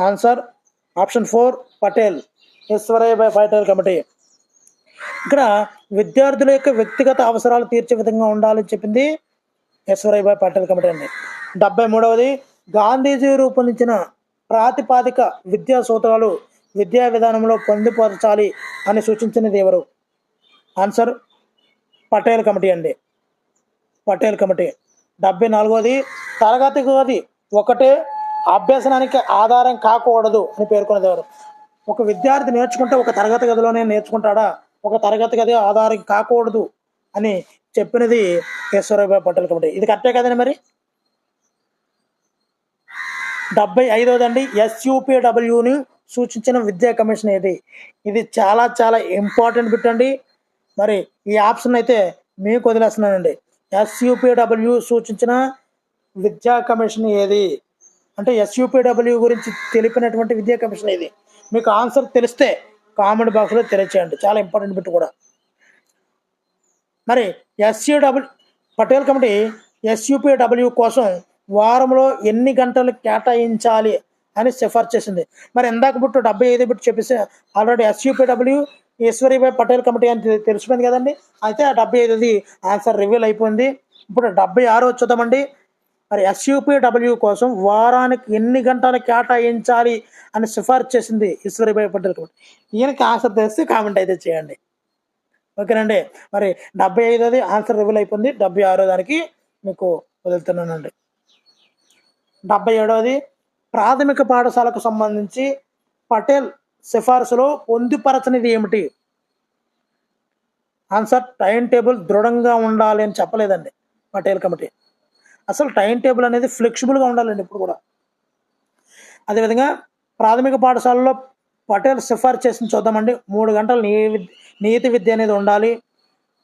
Answer option 4 Patel. Ishwarbhai Patel committee. ఇక్కడ విద్యార్థుల యొక్క వ్యక్తిగత అవసరాలు తీర్చే విధంగా ఉండాలని చెప్పింది ఈశ్వరీభాయ్ పటేల్ కమిటీ అండి. 73వది గాంధీజీ రూపొందించిన ప్రాతిపాదిక విద్యా సూత్రాలు విద్యా విధానంలో పొందుపరచాలి అని సూచించినది ఎవరు? ఆన్సర్ పటేల్ కమిటీ అండి. పటేల్ కమిటీ. 74వది తరగతి గది ఒకటే అభ్యసనానికి ఆధారం కాకూడదు అని పేర్కొన్నది ఎవరు? ఒక విద్యార్థి నేర్చుకుంటే ఒక తరగతి గదిలోనే నేర్చుకుంటాడా? ఒక తరగతి గది ఆధారం కాకూడదు అని చెప్పినది ఈశ్వరీభాయ్ పటేల్ కమిటీ. ఇది కరెక్టే కదండి. మరి 75వదండి ఎస్యూపీడబ్ల్యూని సూచించిన విద్యా కమిషన్ ఏది? ఇది చాలా చాలా ఇంపార్టెంట్ బిట్ అండి. మరి ఈ ఆప్షన్ అయితే మీకు వదిలేస్తున్నానండి. ఎస్యూపీడబ్ల్యూ సూచించిన విద్యా కమిషన్ ఏది అంటే ఎస్యూపీడబ్ల్యూ గురించి తెలిపినటువంటి విద్యా కమిషన్ ఏది? మీకు ఆన్సర్ తెలిస్తే కామెంట్ బాక్స్లో తెలియచేయండి. చాలా ఇంపార్టెంట్ బిట్ కూడా. మరి పటేల్ కమిటీ ఎస్యూపీడబ్ల్యూ కోసం వారంలో ఎన్ని గంటలు కేటాయించాలి అని సిఫార్సు చేసింది. మరి ఇందాక బిట్టు 75 బిట్టు చెప్పేసి already SUPW Ishwaribhai Patel committee అని తెలిసిపోయింది కదండి. అయితే ఆ 75ది ఆన్సర్ రివీల్ అయిపోయింది. ఇప్పుడు 76 చూద్దామండి. మరి ఎస్యూపీడబ్ల్యూ కోసం వారానికి ఎన్ని గంటలు కేటాయించాలి అని సిఫార్సు చేసింది ఈశ్వరీభాయ్ పటేల్ కమిటీ. ఈయనకి ఆన్సర్ తెలిస్తే కామెంట్ అయితే చేయండి. ఓకేనండి. మరి 75ది ఆన్సర్ రివీల్ అయిపోయింది. 76 దానికి మీకు వదులుతున్నానండి. 77ది ప్రాథమిక పాఠశాలకు సంబంధించి పటేల్ సిఫార్సులో పొందుపరచనిది ఏమిటి? ఆన్సర్ టైం టేబుల్ దృఢంగా ఉండాలి అని చెప్పలేదండి పటేల్ కమిటీ. అసలు టైం టేబుల్ అనేది ఫ్లెక్సిబుల్గా ఉండాలండి ఇప్పుడు కూడా. అదేవిధంగా ప్రాథమిక పాఠశాలలో పటేల్ సిఫార్సు చేసింది చూద్దామండి. 3 గంటలు నీతి విద్య అనేది ఉండాలి,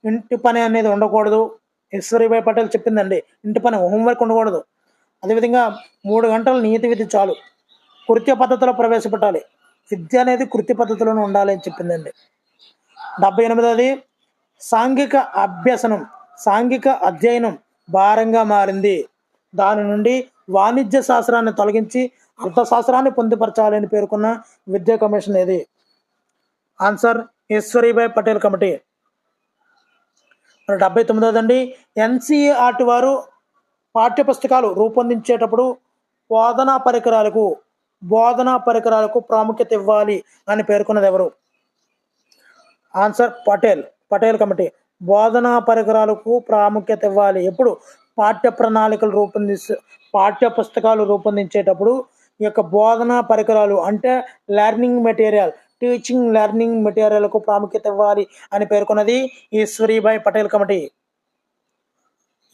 ఇంటి పని అనేది ఉండకూడదు. ఈశ్వరీభాయ్ పటేల్ చెప్పిందండి, ఇంటి పని హోంవర్క్ ఉండకూడదు. అదేవిధంగా 3 గంటలు నీతి విద్య చాలు, కృత్య పద్ధతిలో ప్రవేశపెట్టాలి, విద్య అనేది కృత్య పద్ధతిలోనే ఉండాలి అని చెప్పిందండి. 78ది సాంఘిక అభ్యసనం, సాంఘిక అధ్యయనం భారంగా మారింది, దాని నుండి వాణిజ్య శాస్త్రాన్ని తొలగించి అర్థశాస్త్రాన్ని పొందుపరచాలని పేర్కొన్న విద్యా కమిషన్ ఏది? Answer Ishwarbhai Patel committee. 79దండి ఎన్సీఈఆర్టీ వారు పాఠ్యపుస్తకాలు రూపొందించేటప్పుడు బోధనా పరికరాలకు ప్రాముఖ్యత ఇవ్వాలి అని పేర్కొన్నది ఎవరు? Answer Patel committee. బోధనా పరికరాలకు ప్రాముఖ్యత ఇవ్వాలి. ఎప్పుడు? పాఠ్యపుస్తకాలు రూపొందించేటప్పుడు ఈ యొక్క బోధనా పరికరాలు అంటే టీచింగ్ లెర్నింగ్ మెటీరియల్కు ప్రాముఖ్యత ఇవ్వాలి అని పేర్కొన్నది ఈశ్వరీభాయ్ పటేల్ కమిటీ.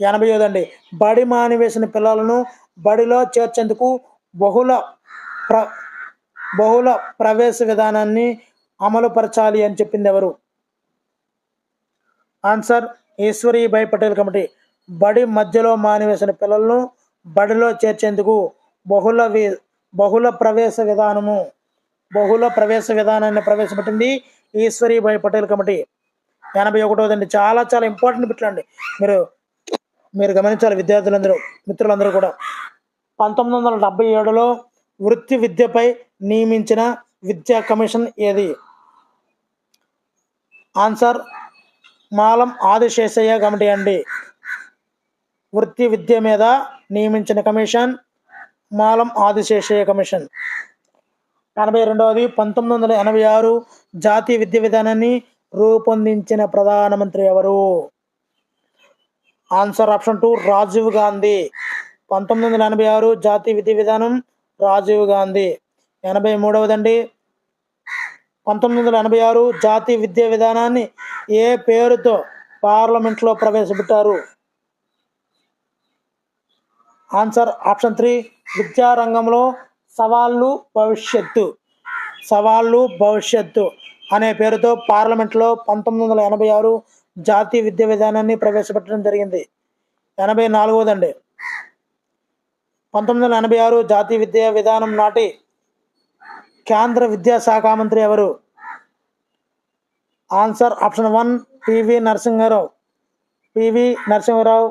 85దండి బడి మానివేసిన పిల్లలను బడిలో చేర్చేందుకు బహుళ ప్రవేశ విధానాన్ని అమలుపరచాలి అని చెప్పింది ఎవరు? Answer Ishwarbhai Patel committee. బడి మధ్యలో మానివేసిన పిల్లలను బడిలో చేర్చేందుకు బహుళ ప్రవేశ విధానాన్ని ప్రవేశపెట్టింది ఈశ్వరీభాయ్ పటేల్ కమిటీ. 81దండి చాలా చాలా ఇంపార్టెంట్ బిట్లు అండి, మీరు గమనించాలి విద్యార్థులందరూ, మిత్రులందరూ కూడా. 1977లో వృత్తి విద్యపై నియమించిన విద్యా కమిషన్ ఏది? ఆన్సర్ మాలం ఆదిశేషయ్య కమిటీ అండి. వృత్తి విద్య మీద నియమించిన కమిషన్ మాలం ఆదిశేషయ్య కమిషన్. 82ది 1986 జాతీయ విద్యా విధానాన్ని రూపొందించిన ప్రధానమంత్రి ఎవరు? Answer option 2 Rajiv Gandhi. 1986 జాతీయ విద్యా విధానం రాజీవ్ గాంధీ. 83వదండి 1986 జాతీయ విద్యా విధానాన్ని ఏ పేరుతో పార్లమెంట్లో ప్రవేశపెట్టారు? ఆన్సర్ ఆప్షన్ 3 విద్యారంగంలో సవాళ్ళు భవిష్యత్తు అనే పేరుతో పార్లమెంట్లో 1986 జాతీయ విద్యా విధానాన్ని ప్రవేశపెట్టడం జరిగింది. 84వదండి 1986 జాతీయ విద్యా విధానం నాటి కేంద్ర విద్యాశాఖ మంత్రి ఎవరు? ఆన్సర్ ఆప్షన్ 1 పివి నరసింహారావు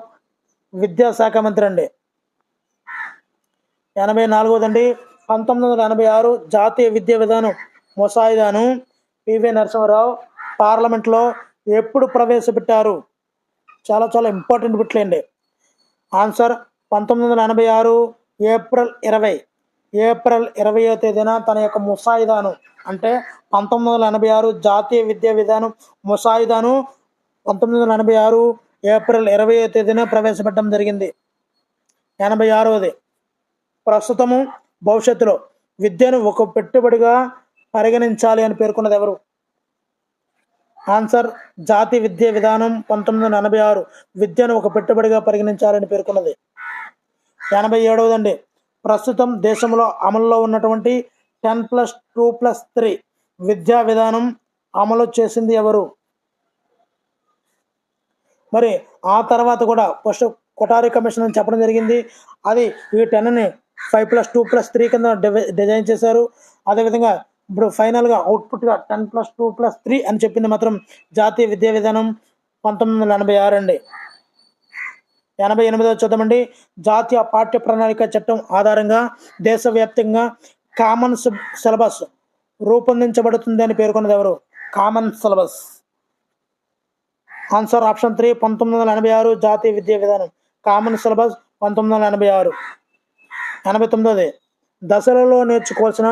విద్యాశాఖ మంత్రి అండి. 84వదండి 1986 జాతీయ విద్యా విధానం ముసాయిదాను పివి నరసింహారావు పార్లమెంట్లో ఎప్పుడు ప్రవేశపెట్టారు? చాలా చాలా ఇంపార్టెంట్ బిట్లండి. ఆన్సర్ 1986 ఏప్రిల్ 20వ తేదీన తన యొక్క ముసాయిదాను అంటే 1986 జాతీయ విద్యా విధానం ముసాయిదాను 1986 ఏప్రిల్ 20వ తేదీన ప్రవేశపెట్టడం జరిగింది. 86వది ప్రస్తుతము భవిష్యత్తులో విద్యను ఒక పెట్టుబడిగా పరిగణించాలి అని పేర్కొన్నది ఎవరు? ఆన్సర్ జాతీయ విద్యా విధానం 1986 విద్యను ఒక పెట్టుబడిగా పరిగణించాలని పేర్కొన్నది. 87వదండి ప్రస్తుతం దేశంలో అమల్లో ఉన్నటువంటి 10+2+3 విద్యా విధానం అమలు చేసింది ఎవరు? మరి ఆ తర్వాత కూడా ఫస్ట్ కొఠారి కమిషన్ అని చెప్పడం జరిగింది. అది ఈ 10ని 5+2+3 కింద డిజైన్ చేశారు. అదేవిధంగా ఇప్పుడు ఫైనల్గా అవుట్పుట్గా 10+2+3 అని చెప్పింది మాత్రం జాతీయ విద్యా విధానం 1986 అండి. 88వ చూద్దామండి. జాతీయ పాఠ్య ప్రణాళిక చట్టం ఆధారంగా దేశవ్యాప్తంగా కామన్ సిలబస్ రూపొందించబడుతుంది అని పేర్కొన్నది ఎవరు? Common syllabus. ఆన్సర్ ఆప్షన్ 3 1986 జాతీయ విద్యా విధానం. Common syllabus 1986. 89ది దశలలో నేర్చుకోవాల్సిన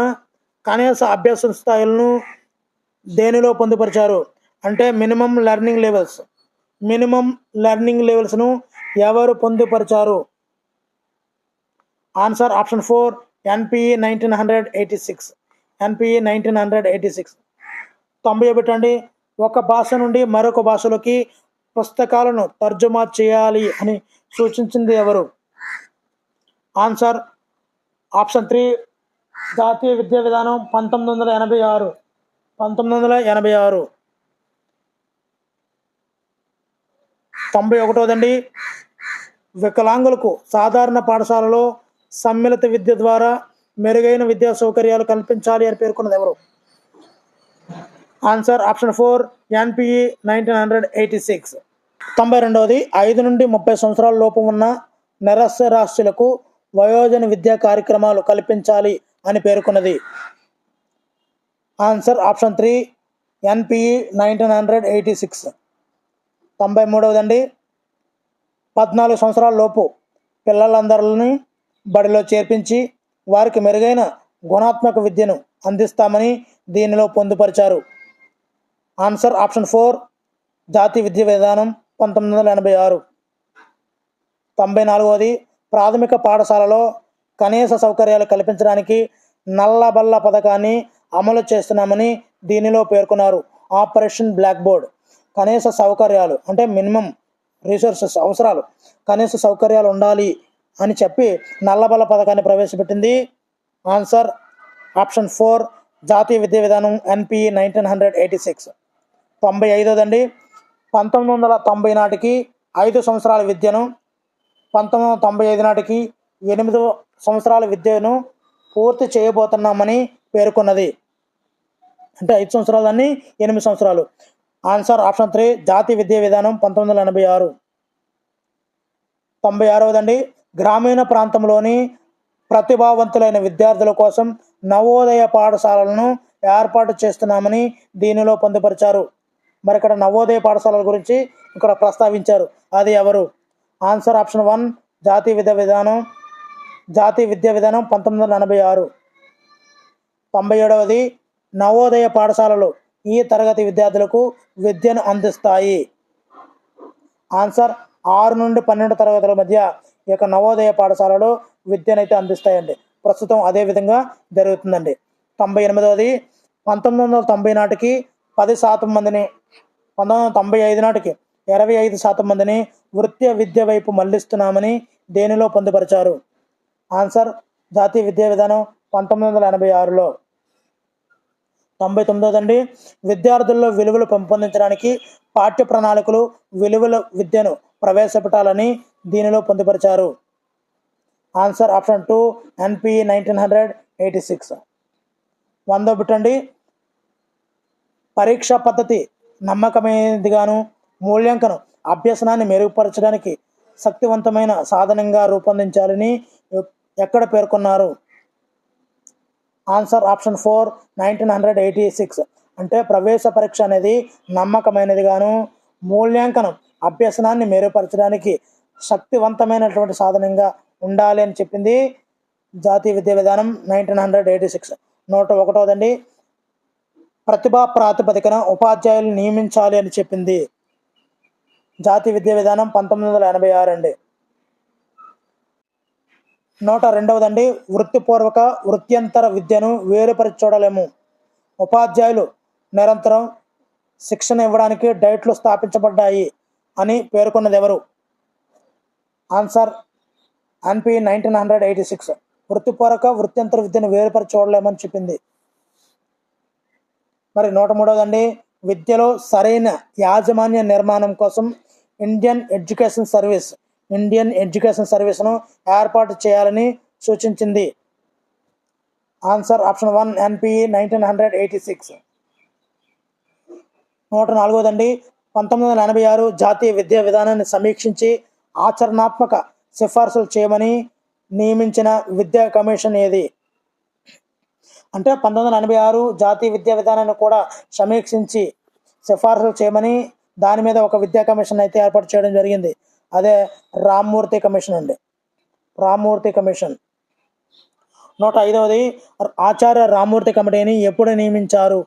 కనీస అభ్యాస స్థాయిలను దేనిలో పొందుపరిచారు అంటే minimum learning levels. Minimum learning లెవెల్స్ను ఎవరు పొందుపరిచారు? Answer option 4 NPE 1986. ఎన్పిఈ 1986. 91 అండి. ఒక భాష నుండి మరొక భాషలోకి పుస్తకాలను తర్జుమా చేయాలి అని సూచించింది ఎవరు? ఆన్సర్ ఆప్షన్ 3 జాతీయ విద్యా విధానం 1986. 1986. 91వదండి. వికలాంగులకు సాధారణ పాఠశాలలో సమ్మిళిత విద్య ద్వారా మెరుగైన విద్యా సౌకర్యాలు కల్పించాలి అని పేర్కొన్నది ఎవరు? Answer option 4 NPE 1986. 92వది 5 నుండి 30 సంవత్సరాల లోపు ఉన్న నిరక్షరాస్యులకు వయోజన విద్యా కార్యక్రమాలు కల్పించాలి అని పేర్కొన్నది. Answer option 3 NPE 1986. 93వదండి 14 సంవత్సరాల లోపు పిల్లలందరినీ బడిలో చేర్పించి వారికి మెరుగైన గుణాత్మక విద్యను అందిస్తామని దీనిలో పొందుపరిచారు. ఆన్సర్ ఆప్షన్ 4 జాతీయ విద్యా విధానం 1986. 94వది ప్రాథమిక పాఠశాలలో కనీస సౌకర్యాలు కల్పించడానికి నల్లబల్ల పథకాన్ని అమలు చేస్తున్నామని దీనిలో పేర్కొన్నారు. Operation blackboard. కనీస సౌకర్యాలు అంటే మినిమం రిసోర్సెస్ అవసరాలు, కనీస సౌకర్యాలు ఉండాలి అని చెప్పి నల్లబల్ల పథకాన్ని ప్రవేశపెట్టింది. ఆన్సర్ ఆప్షన్ 4 జాతీయ విద్యా విధానం ఎన్పిఈ 1986. 95వదండి 1990 నాటికి 5 సంవత్సరాల విద్యను 1995 నాటికి 8 సంవత్సరాల విద్యను పూర్తి చేయబోతున్నామని పేర్కొన్నది. అంటే 5 సంవత్సరాలని 8 సంవత్సరాలు. ఆన్సర్ ఆప్షన్ 3 జాతీయ విద్యా విధానం 1986. 96వదండి గ్రామీణ ప్రాంతంలోని ప్రతిభావంతులైన విద్యార్థుల కోసం నవోదయ పాఠశాలలను ఏర్పాటు చేస్తున్నామని దీనిలో పొందుపరిచారు. మరి ఇక్కడ నవోదయ పాఠశాలల గురించి ఇక్కడ ప్రస్తావించారు. అది ఎవరు? ఆన్సర్ ఆప్షన్ 1 జాతీయ విద్యా విధానం. జాతీయ విద్యా విధానం 1986. 97వది నవోదయ పాఠశాలలు ఈ తరగతి విద్యార్థులకు విద్యను అందిస్తాయి. ఆన్సర్ 6 నుండి 12 తరగతుల మధ్య ఈ యొక్క నవోదయ పాఠశాలలో విద్యనైతే అందిస్తాయండి. ప్రస్తుతం అదే విధంగా జరుగుతుందండి. 98వది 1990 నాటికి 10% మందిని, 1995 నాటికి 25% మందిని వృత్తి విద్య వైపు మళ్లిస్తున్నామని దేనిలో పొందుపరిచారు? ఆన్సర్ జాతీయ విద్యా విధానం 1986లో. 99వదండి విద్యార్థుల్లో విలువలు పెంపొందించడానికి పాఠ్య ప్రణాళికలు విలువల విద్యను ప్రవేశపెట్టాలని దీనిలో పొందుపరిచారు. Answer option 2 NPE 1986. 100వ బిట్ అండి పరీక్షా పద్ధతి నమ్మకమైనదిగాను మూల్యాంకనం అభ్యసనాన్ని మెరుగుపరచడానికి శక్తివంతమైన సాధనంగా రూపొందించాలని ఎక్కడ పేర్కొన్నారు? Answer option 4 1986. అంటే ప్రవేశ పరీక్ష అనేది నమ్మకమైనదిగాను మూల్యాంకనం అభ్యసనాన్ని మెరుగుపరచడానికి శక్తివంతమైనటువంటి సాధనంగా ఉండాలి అని చెప్పింది జాతీయ విద్యా విధానం 1986. 101వదండి ప్రతిభా ప్రాతిపదికన ఉపాధ్యాయులు నియమించాలి అని చెప్పింది జాతీయ విద్యా విధానం 1986 అండి. 102వదండి వృత్తిపూర్వక వృత్యంతర విద్యను వేరుపరిచి చూడలేము. ఉపాధ్యాయులు నిరంతరం శిక్షణ ఇవ్వడానికి డైట్లు స్థాపించబడ్డాయి అని పేర్కొన్నది ఎవరు? ఆన్సర్ ఎన్పి 1986. వృత్తిపూర్వక వృత్యంతర విద్యను వేరుపరిచి చూడలేమని చెప్పింది. మరి 103వదండి విద్యలో సరైన యాజమాన్య నిర్మాణం కోసం ఇండియన్ ఎడ్యుకేషన్ సర్వీస్ను ఏర్పాటు చేయాలని సూచించింది. Answer option 1 NPE 1986. 104వదండి 1986 జాతీయ విద్యా విధానాన్ని సమీక్షించి ఆచరణాత్మక సిఫార్సులు చేయమని నియమించిన విద్యా కమిషన్ ఏది? అంటే 1986 జాతీయ విద్యా విధానాన్ని కూడా సమీక్షించి సిఫార్సులు చేయమని దాని మీద ఒక విద్యా కమిషన్ అయితే ఏర్పాటు చేయడం జరిగింది. అదే రామ్మూర్తి కమిషన్ అండి. రామ్మూర్తి కమిషన్. 105వది ఆచార్య రామ్మూర్తి కమిటీని ఎప్పుడు నియమించారు?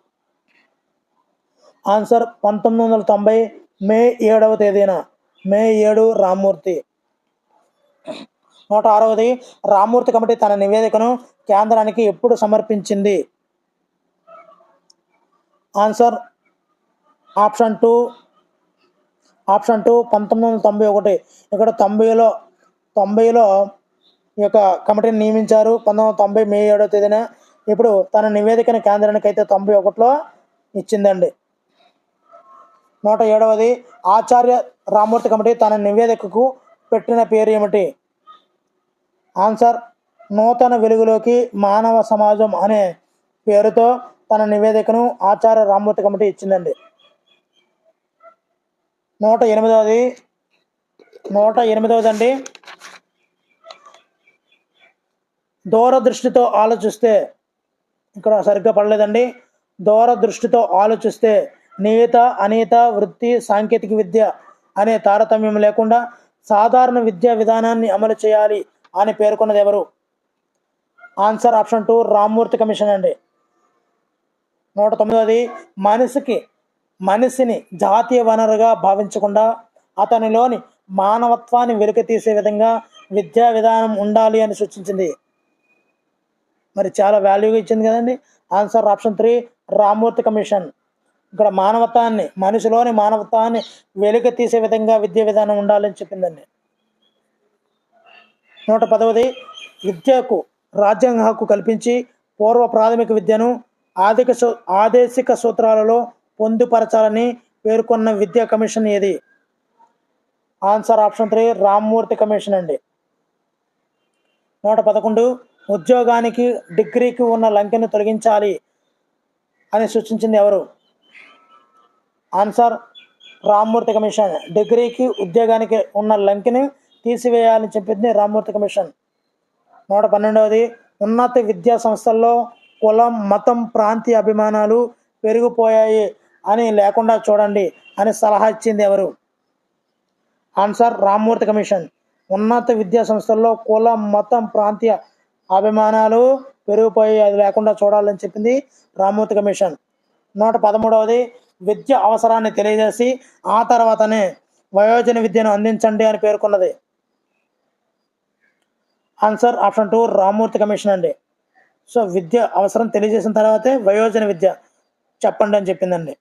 ఆన్సర్ 1990 మే 7వ తేదీన. మే 7 రామ్మూర్తి. 106వది రామ్మూర్తి కమిటీ తన నివేదికను కేంద్రానికి ఎప్పుడు సమర్పించింది? Answer option two 1991. ఇక్కడ 90లో ఈ యొక్క కమిటీని నియమించారు 1990 మే 7వ తేదీన. ఇప్పుడు తన నివేదికను కేంద్రానికి అయితే 91లో ఇచ్చిందండి. 107వది ఆచార్య రామ్మూర్తి కమిటీ తన నివేదికకు పెట్టిన పేరు ఏమిటి? ఆన్సర్ నూతన వెలుగులోకి మానవ సమాజం అనే పేరుతో తన నివేదికను ఆచార్య రామ్మూర్తి కమిటీ ఇచ్చిందండి. 108వదండి దూరదృష్టితో ఆలోచిస్తే, ఇక్కడ సరిగ్గా పడలేదండి. దూరదృష్టితో ఆలోచిస్తే నియత అనీత వృత్తి సాంకేతిక విద్య అనే తారతమ్యం లేకుండా సాధారణ విద్యా విధానాన్ని అమలు చేయాలి అని పేర్కొన్నది ఎవరు? ఆన్సర్ ఆప్షన్ 2 రామ్మూర్తి కమిషన్ అండి. 109వది మనిషిని జాతీయ వనరుగా భావించకుండా అతనిలోని మానవత్వాన్ని వెలికితీసే విధంగా విద్యా విధానం ఉండాలి అని సూచించింది. మరి చాలా వాల్యూగా ఇచ్చింది కదండి. Answer option 3 Rammurthy commission. ఇక్కడ మనిషిలోని మానవత్వాన్ని వెలికి తీసే విధంగా విద్యా విధానం ఉండాలని చెప్పిందండి. 110వది విద్యకు రాజ్యాంగ హక్కు కల్పించి పూర్వ ప్రాథమిక విద్యను ఆదేశిక సూత్రాలలో పొందుపరచాలని పేర్కొన్న విద్యా కమిషన్ ఏది? ఆన్సర్ ఆప్షన్ 3 రామ్మూర్తి కమిషన్ అండి. 111 ఉద్యోగానికి డిగ్రీకి ఉన్న లంకెను తొలగించాలి అని సూచించింది ఎవరు? Answer Rammurthy commission. డిగ్రీకి ఉద్యోగానికి ఉన్న లంకెని తీసివేయాలని చెప్పింది రామ్మూర్తి కమిషన్. 112వది ఉన్నత విద్యా సంస్థల్లో కులం మతం ప్రాంతీయ అభిమానాలు పెరిగిపోయాయి అని లేకుండా చూడండి అని సలహా ఇచ్చింది ఎవరు? Answer Rammurthy commission. ఉన్నత విద్యా సంస్థల్లో కులం మతం ప్రాంతీయ అభిమానాలు పెరిగిపోయి అది లేకుండా చూడాలని చెప్పింది రామ్మూర్తి కమిషన్. 113వది విద్య అవసరాన్ని తెలియజేసి ఆ తర్వాతనే వయోజన విద్యను అందించండి అని పేర్కొన్నది. ఆన్సర్ ఆప్షన్ 2 రామ్మూర్తి కమిషన్ అండి. సో విద్య అవసరం తెలియజేసిన తర్వాతే వయోజన విద్య చెప్పండి అని చెప్పిందండి.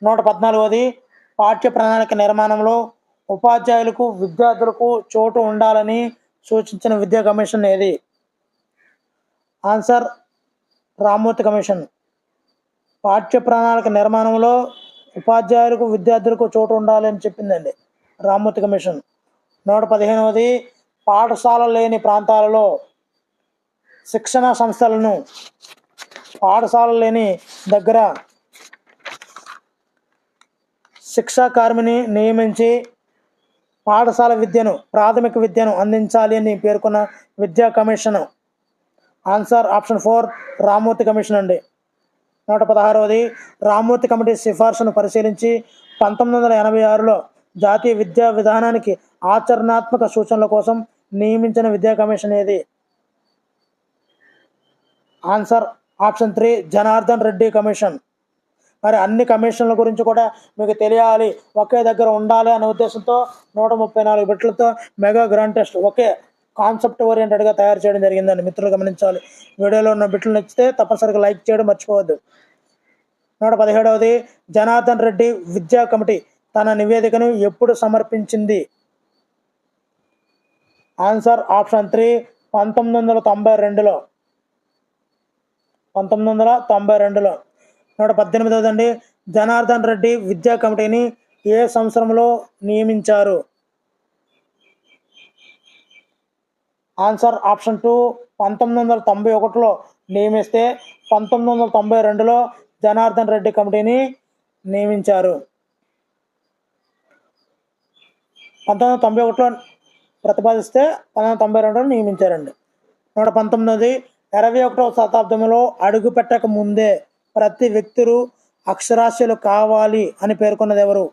114వది పాఠ్య ప్రణాళిక నిర్మాణంలో ఉపాధ్యాయులకు విద్యార్థులకు చోటు ఉండాలని సూచించిన విద్యా కమిషన్ ఏది? Answer Rammurthy commission. పాఠ్య ప్రణాళిక నిర్మాణంలో ఉపాధ్యాయులకు విద్యార్థులకు చోటు ఉండాలని చెప్పిందండి రామ్మూర్తి కమిషన్. 115వది పాఠశాల లేని ప్రాంతాలలో శిక్షణా సంస్థలను పాఠశాల లేని దగ్గర శిక్షా కార్మిని నియమించి పాఠశాల విద్యను ప్రాథమిక విద్యను అందించాలి అని పేర్కొన్న విద్యా commission. Answer option 4 Rammurthy commission అండి. 116వది రామ్మూర్తి కమిటీ సిఫార్సును పరిశీలించి 1986లో జాతీయ విద్యా విధానానికి ఆచరణాత్మక సూచనల కోసం నియమించిన విద్యా కమిషన్ ఏది? Answer option 3 Janardhan Reddy commission. మరి అన్ని కమిషన్ల గురించి కూడా మీకు తెలియాలి, ఒకే దగ్గర ఉండాలి అనే ఉద్దేశంతో 134 బిట్లతో మెగా గ్రాండ్ టెస్ట్ ఒకే కాన్సెప్ట్ ఓరియంటెడ్గా తయారు చేయడం జరిగిందండి. మిత్రులు గమనించాలి. వీడియోలో ఉన్న బిట్లు నచ్చితే తప్పనిసరిగా లైక్ చేయడం మర్చిపోవద్దు. 117వది జనార్దన్ రెడ్డి విద్యా కమిటీ తన నివేదికను ఎప్పుడు సమర్పించింది? ఆన్సర్ ఆప్షన్ 3 1992లో. 118వదండి జనార్దన్ రెడ్డి విద్యా కమిటీని ఏ సంవత్సరంలో నియమించారు? ఆన్సర్ ఆప్షన్ 2 1991లో నియమిస్తే 1992లో జనార్దన్ రెడ్డి కమిటీని నియమించారు. 1991లో ప్రతిపాదిస్తే 1992లో నియమించారండి. 119 21వ శతాబ్దంలో అడుగు పెట్టక ముందే ప్రతి వ్యక్తులు అక్షరాస్యులు కావాలి అని పేర్కొన్నది ఎవరు?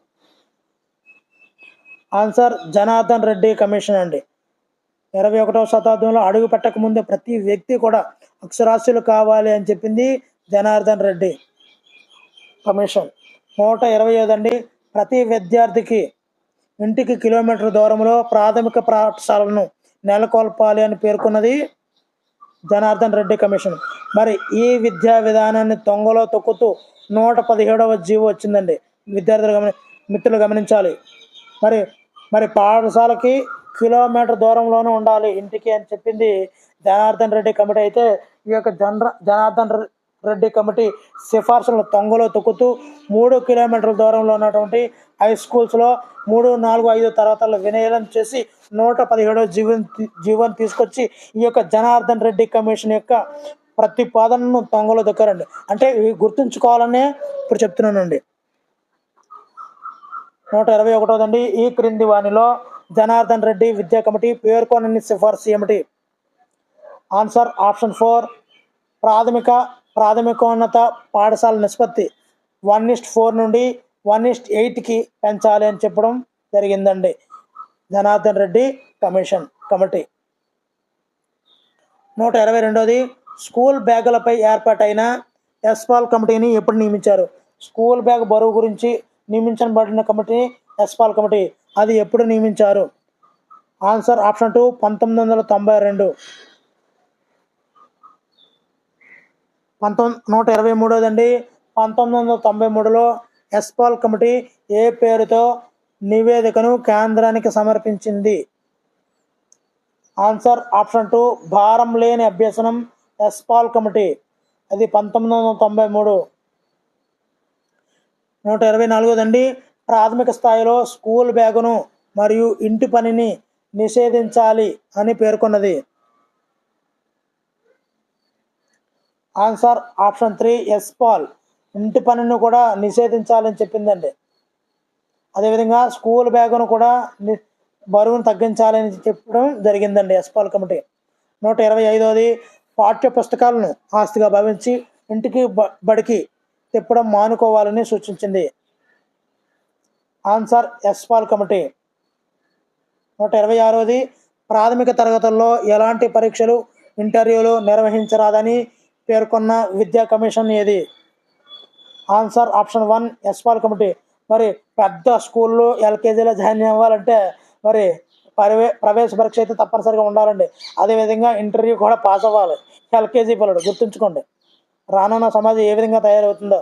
ఆన్సర్ జనార్దన్ రెడ్డి కమిషన్ అండి. 21వ శతాబ్దంలో అడుగు పెట్టక ముందే ప్రతి వ్యక్తి కూడా అక్షరాస్యులు కావాలి అని చెప్పింది జనార్దన్ రెడ్డి కమిషన్. 125 అండి, ప్రతి విద్యార్థికి ఇంటికి కిలోమీటర్ దూరంలో ప్రాథమిక పాఠశాలను నెలకొల్పాలి అని పేర్కొన్నది జనార్దన్ రెడ్డి కమిషన్. మరి ఈ విద్యా విధానాన్ని తొంగలో తొక్కుతూ 117వ జీవో వచ్చిందండి. విద్యార్థులు మిత్రులు గమనించాలి. మరి మరి పాఠశాలకి కిలోమీటర్ దూరంలోనే ఉండాలి ఇంటికి అని చెప్పింది జనార్దన్ రెడ్డి కమిటీ. అయితే ఈ యొక్క జనార్దన్ రెడ్డి కమిటీ సిఫార్సులను తొంగలో తొక్కుతూ 3 కిలోమీటర్ల దూరంలో ఉన్నటువంటి హై స్కూల్స్లో 3, 4, 5 తరగతుల్లో విలీనం చేసి 117వ జీవోని తీసుకొచ్చి ఈ యొక్క జనార్దన్ రెడ్డి కమిషన్ యొక్క ప్రతిపాదనను తొంగలో దొక్కారండి. అంటే ఇవి గుర్తుంచుకోవాలనే ఇప్పుడు చెప్తున్నానండి. 121 ఈ క్రింది వానిలో జనార్దన్ రెడ్డి విద్యా కమిటీ పేర్కొనని సిఫార్సు ఏమిటి? ఆన్సర్ ఆప్షన్ 4 ప్రాథమికోన్నత పాఠశాల నిష్పత్తి 1:4 నుండి 1:8కి పెంచాలి అని చెప్పడం జరిగిందండి జనార్దన్ రెడ్డి కమిటీ. 122 స్కూల్ బ్యాగులపై ఏర్పాటైన ఎస్పాల్ కమిటీని ఎప్పుడు నియమించారు? స్కూల్ బ్యాగ్ బరువు గురించి నియమించబడిన కమిటీ ఎస్పాల్ కమిటీ. అది ఎప్పుడు నియమించారు? Answer option 2 1992. 123 అండి, 1993లో ఎస్పాల్ కమిటీ ఏ పేరుతో నివేదికను కేంద్రానికి సమర్పించింది? ఆన్సర్ ఆప్షన్ 2 భారం లేని అభ్యసనం ఎస్పాల్ కమిటీ. అది 1993. 124 అండి, ప్రాథమిక స్థాయిలో స్కూల్ బ్యాగును మరియు ఇంటి పనిని నిషేధించాలి అని పేర్కొన్నది. ఆన్సర్ ఆప్షన్ 3 ఎస్పాల్ ఇంటి పనిని కూడా నిషేధించాలని చెప్పిందండి. అదేవిధంగా స్కూల్ బ్యాగును కూడా బరువును తగ్గించాలని చెప్పడం జరిగిందండి ఎస్పాల్ కమిటీ. 125 పాఠ్య పుస్తకాలను ఆస్తిగా భావించి ఇంటికి బడికి తిప్పడం మానుకోవాలని సూచించింది. Answer Yashpal committee. 126 ప్రాథమిక తరగతుల్లో ఎలాంటి పరీక్షలు ఇంటర్వ్యూలు నిర్వహించరాదని పేర్కొన్న విద్యా కమిషన్ ఏది? Answer option 1 Yashpal committee. మరి పెద్ద స్కూల్లో ఎల్కేజీలో జాయిన్ అవ్వాలంటే మరి ప్రవేశ పరీక్ష అయితే తప్పనిసరిగా ఉండాలండి. అదేవిధంగా ఇంటర్వ్యూ కూడా పాస్ అవ్వాలి. ఎల్కేజీ పిల్లడు గుర్తుంచుకోండి, రానున్న సమాజం ఏ విధంగా తయారవుతుందో.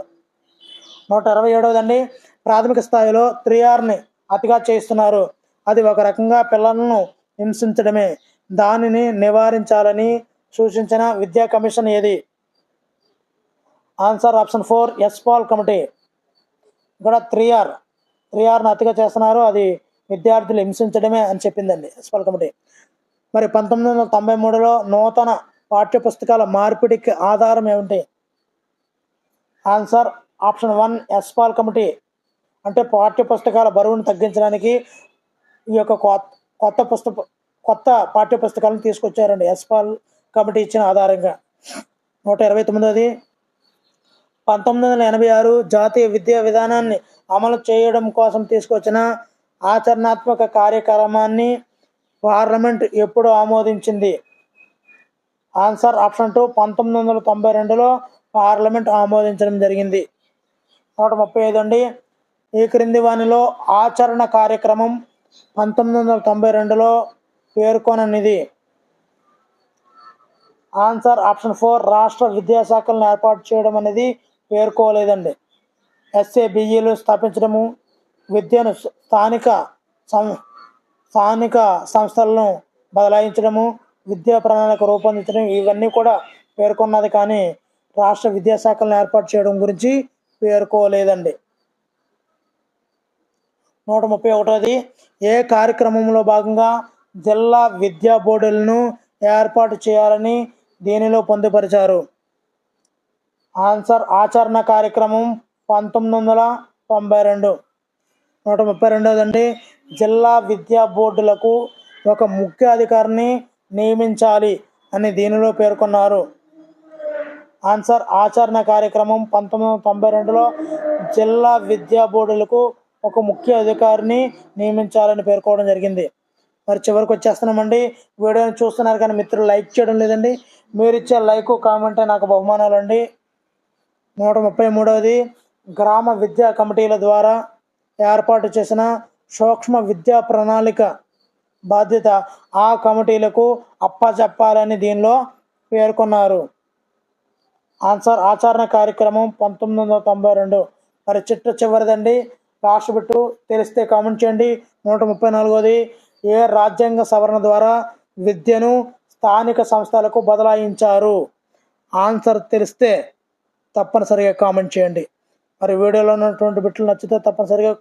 127 అండి, ప్రాథమిక స్థాయిలో 3Rని అతిగా చేస్తున్నారు. అది ఒక రకంగా పిల్లలను హింసించడమే. దానిని నివారించాలని సూచించిన విద్యా కమిషన్ ఏది? Answer option 4 Yashpal committee. ఇక్కడ 3Rని అతిగా చేస్తున్నారు, అది విద్యార్థులు హింసించడమే అని చెప్పిందండి ఎస్పాల్ కమిటీ. మరి 1993లో నూతన పాఠ్య పుస్తకాల మార్పిడికి ఆధారం ఏమిటి? Answer option 1 Yashpal committee. అంటే పాఠ్య పుస్తకాల బరువును తగ్గించడానికి ఈ యొక్క కొత్త పాఠ్య పుస్తకాలను తీసుకొచ్చారండి ఎస్పాల్ కమిటీ ఇచ్చిన ఆధారంగా. 129 1986 జాతీయ విద్యా విధానాన్ని అమలు చేయడం కోసం తీసుకొచ్చిన ఆచరణాత్మక కార్యక్రమాన్ని పార్లమెంట్ ఎప్పుడు ఆమోదించింది? ఆన్సర్ ఆప్షన్ 2 1992లో పార్లమెంట్ ఆమోదించడం జరిగింది. 135 అండి, ఈ క్రింది వానిలో ఆచరణ కార్యక్రమం 1992లో పేర్కొననిది? ఆన్సర్ ఆప్షన్ 4 రాష్ట్ర విద్యాశాఖలను ఏర్పాటు చేయడం అనేది పేర్కోలేదండి. SABEలు స్థాపించడము, విద్యను స్థానిక సంస్థలను బదలాయించడము, విద్యా ప్రణాళిక రూపొందించడం, ఇవన్నీ కూడా పేర్కొన్నది కానీ రాష్ట్ర విద్యాశాఖలను ఏర్పాటు చేయడం గురించి పేర్కోలేదండి. 131 ఏ కార్యక్రమంలో భాగంగా జిల్లా విద్యా బోర్డులను ఏర్పాటు చేయాలని దీనిలో పొందుపరిచారు? ఆన్సర్ ఆచరణ కార్యక్రమం 1992. 132 జిల్లా విద్యా బోర్డులకు ఒక ముఖ్య అధికారిని నియమించాలి అని దీనిలో పేర్కొన్నారు. ఆన్సర్ ఆచరణ కార్యక్రమం 1992లో జిల్లా విద్యా బోర్డులకు ఒక ముఖ్య అధికారిని నియమించాలని పేర్కోవడం జరిగింది. మరి చివరికి వచ్చేస్తున్నామండి. వీడియోని చూస్తున్నారు కానీ మిత్రులు లైక్ చేయడం లేదండి. మీరు ఇచ్చే లైక్ కామెంటే నాకు బహుమానాలు అండి. 133 గ్రామ విద్యా కమిటీల ద్వారా ఏర్పాటు చేసిన సూక్ష్మ విద్యా ప్రణాళిక బాధ్యత ఆ కమిటీలకు అప్పచెప్పాలని దీనిలో పేర్కొన్నారు. ఆన్సర్ ఆచరణ కార్యక్రమం 1992. మరి చివరిదండి, లాస్ట్ బిట్టు తెలిస్తే కామెంట్ చేయండి. 134 ఏ రాజ్యాంగ సవరణ ద్వారా విద్యను స్థానిక సంస్థలకు బదలాయించారు? ఆన్సర్ తెలిస్తే తప్పనిసరిగా కామెంట్ చేయండి. మరి వీడియోలో ఉన్నటువంటి బిట్లు నచ్చితే తప్పనిసరిగా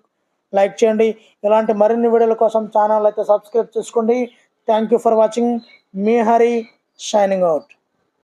లైక్ చేయండి. ఇలాంటి మరిన్ని వీడియోల కోసం ఛానల్ అయితే సబ్స్క్రైబ్ చేసుకోండి. Thank you for watching. Me Hari shining out.